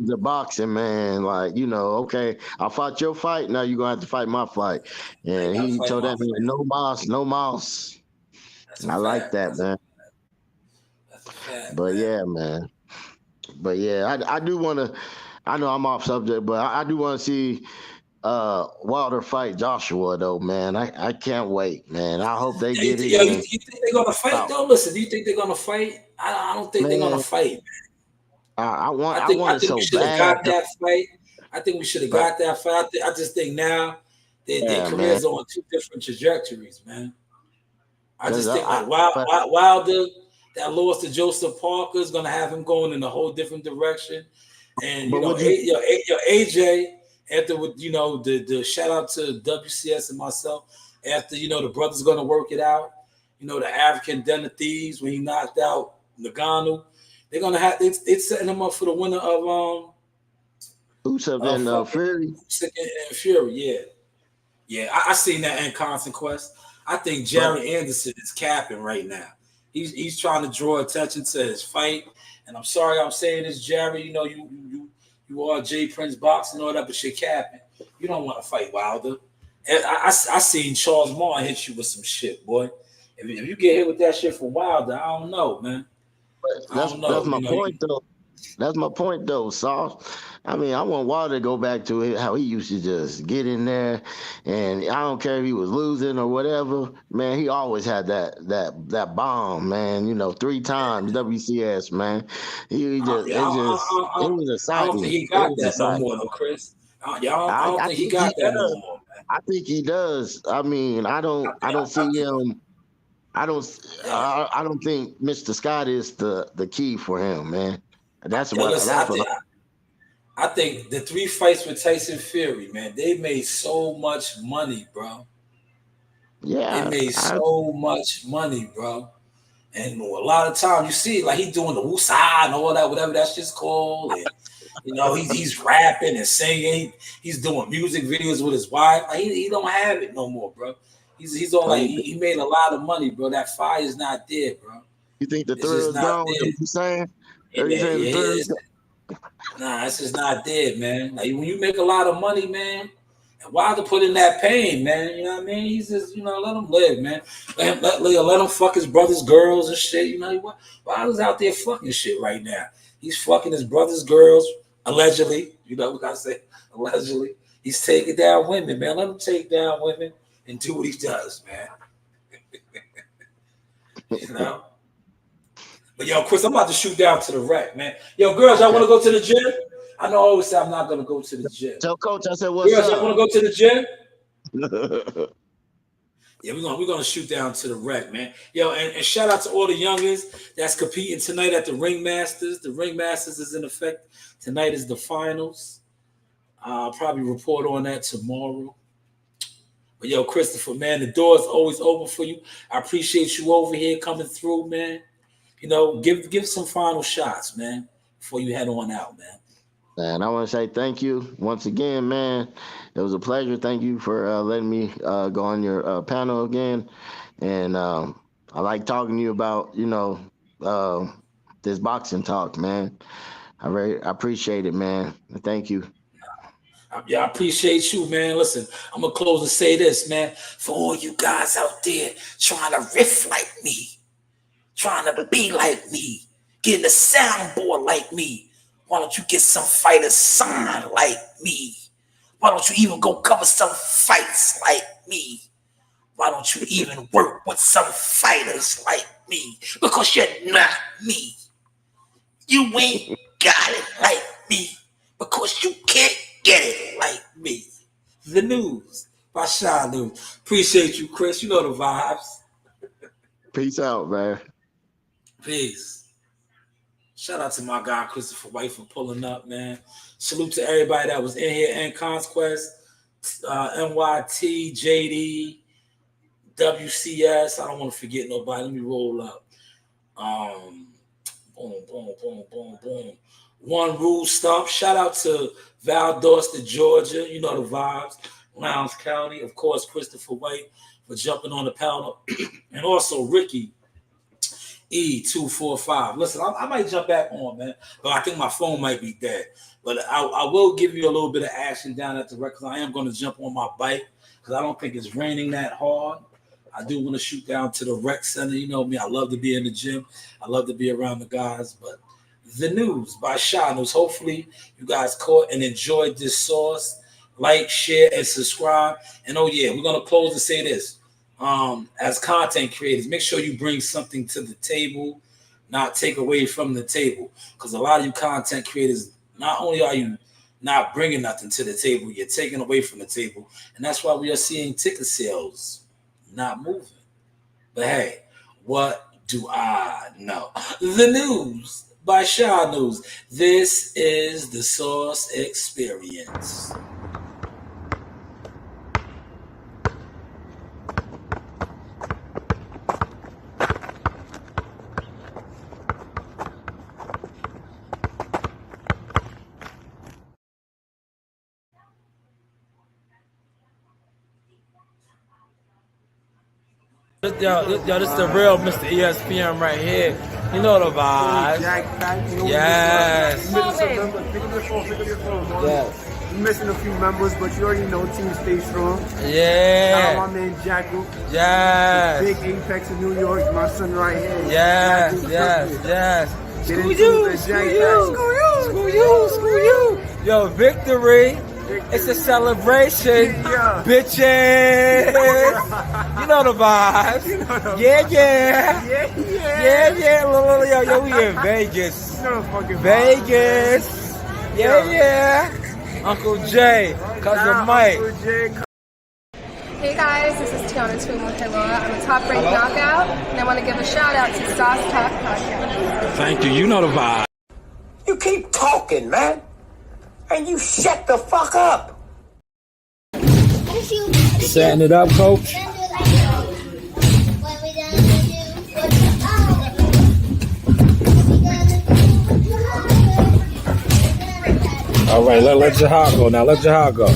the boxing, man. Like, okay, I fought your fight, now you're gonna have to fight my fight. I And gotta he fight told my that man, fight. no mouse, no mouse. That's a I like fact. that, man. That's a fact, But man. yeah, man. But yeah, I do wanna I know I'm off subject, but I do want to see Wilder fight Joshua though, man. I can't wait, man. I hope they Yeah, get it you in. think they're gonna fight Wow. though? Listen, do you think they're gonna fight? I don't think they're gonna Man, fight. I I want it think we so should have bad got though. that fight. I think we should have But got that fight. I just think now their yeah, man. careers are on two different trajectories, man. I Cause just think I like but Wilder that loss to Joseph Parker is gonna have him going in a whole different direction. And you but know, would you your AJ after with the shout out to WCS and myself after the brothers gonna work it out. The African Den of Thieves when he knocked out Nagano, they're gonna have it's setting him up for the winner Usyk of and fucking Fury? Usyk and Fury. Yeah, I seen that in Constant Quest. I think But Jared Anderson is capping right now. He's trying to draw attention to his fight. And I'm sorry I'm saying this, Jared. You are J Prince boxing and all that, but you're capping. You don't want to fight Wilder. And I seen Charles Martin hit you with some shit, boy. If you get hit with that shit from Wilder, I don't know, man. I that's don't that's know. my point though. That's my point though, Sauce. I mean, I want Wilder to go back to how he used to just get in there, and I don't care if he was losing or whatever. Man, he always had that bomb, man. 3 times WCS, man. He just Yeah, it was I don't think exciting. he It got was that no exciting. more, though, Chris. I don't I think he think he got that no does. more, man. I think he does. I mean, I don't I see think, him. I don't. yeah. I don't think Mr. Scott is the key for him, man. That's Yo, what. listen, That's what. I think the 3 fights with Tyson Fury, man, they made so much money, bro. They Yeah. made so much money, bro. And a lot of times you see, like he doing the woosah and all that, whatever that's just called. And he's rapping and singing. He's doing music videos with his wife. Like, he don't have it no more, bro. He's all Oh, like he made a lot of money, bro. That fire is not there, bro. you think the It's thrill just is not gone? Is that there. what you saying? Are you Yeah, saying the yeah, thrill is it's, gone? nah, it's just not there, man. Like when you make a lot of money, man, and why to put in that pain, man? You know what I mean? He's just, let him live, man. Let him fuck his brother's girls and shit. Why is out there fucking shit right now? He's fucking his brother's girls, allegedly. We gotta say allegedly. He's taking down women, man. Let him take down women and do what he does, man. you know? But yo, Chris, I'm about to shoot down to the rack, man. Yo, girls, y'all want to go to the gym? I know I always say I'm not gonna go to the gym. Tell Coach I said what's Girls, y'all want to up. go to the gym? Yeah, we're gonna shoot down to the wreck, man. Yo, and shout out to all the youngins that's competing tonight at the Ringmasters. The Ringmasters is in effect. Tonight is the finals. I'll probably report on that tomorrow. But yo, Christopher, man, the door is always open for you. I appreciate you over here coming through, man. give some final shots, man, before you head on out, man. And I want to say thank you once again, man. It was a pleasure. Thank you for letting me go on your panel again. And I like talking to you about, this boxing talk, man. I appreciate it, man. Thank you. Yeah, I appreciate you, man. Listen, I'm going to close and say this, man. For all you guys out there trying to riff like me, trying to be like me, getting a soundboard like me, why don't you get some fighters signed like me? Why don't you even go cover some fights like me? Why don't you even work with some fighters like me? Because you're not me. You ain't got it like me because you can't get it like me. The News by Shanewz. Appreciate you, Chris. You know the vibes. Peace out, man. Peace. Shout out to my guy, Christopher White, for pulling up, man. Salute to everybody that was in here and Conquest, NYT, JD, WCS. I don't want to forget nobody. Let me roll up. Boom. One Rule Stump. Shout out to Valdosta, Georgia. You know the vibes. Lowndes County. Of course, Christopher White for jumping on the panel. And also Ricky E245. Listen, I might jump back on, man. But I think my phone might be dead. But I will give you a little bit of action down at the record. I am going to jump on my bike because I don't think it's raining that hard. I do want to shoot down to the rec center. You know me. I love to be in the gym. I love to be around the guys. But The News by Shanewz. Hopefully you guys caught and enjoyed this sauce. Like, share, and subscribe. And oh yeah, we're going to close and say this. As content creators, make sure you bring something to the table, not take away from the table. Because a lot of you content creators, not only are you not bringing nothing to the table, you're taking away from the table. And that's why we are seeing ticket sales not moving. But hey, what do I know? The News by Shanewz. This is the Source Experience. Yo, this is the real Mr. ESPN right here. You know the vibes. Yes. Yes. You're missing a few members, but you already know Team Stay Strong. Yeah. Shout out my man Jackal. Yes. Big Apex in New York. My son right here. Yes. Get Screw into you. the Screw you. Yo, victory. It's a celebration, bitches. You know the vibes. Yeah. Yo, we in Vegas. Vegas. Yeah. Uncle Jay, cousin Mike. Hey guys, this is Tiana Tumahila. I'm a top-ranked knockout, and I want to give a shout-out to Sauce Talk Podcast. Thank you. You know the vibe. You keep talking, man. And you shut the fuck up. Setting it up, coach. All right, let Jahar go now. Let Jahar go.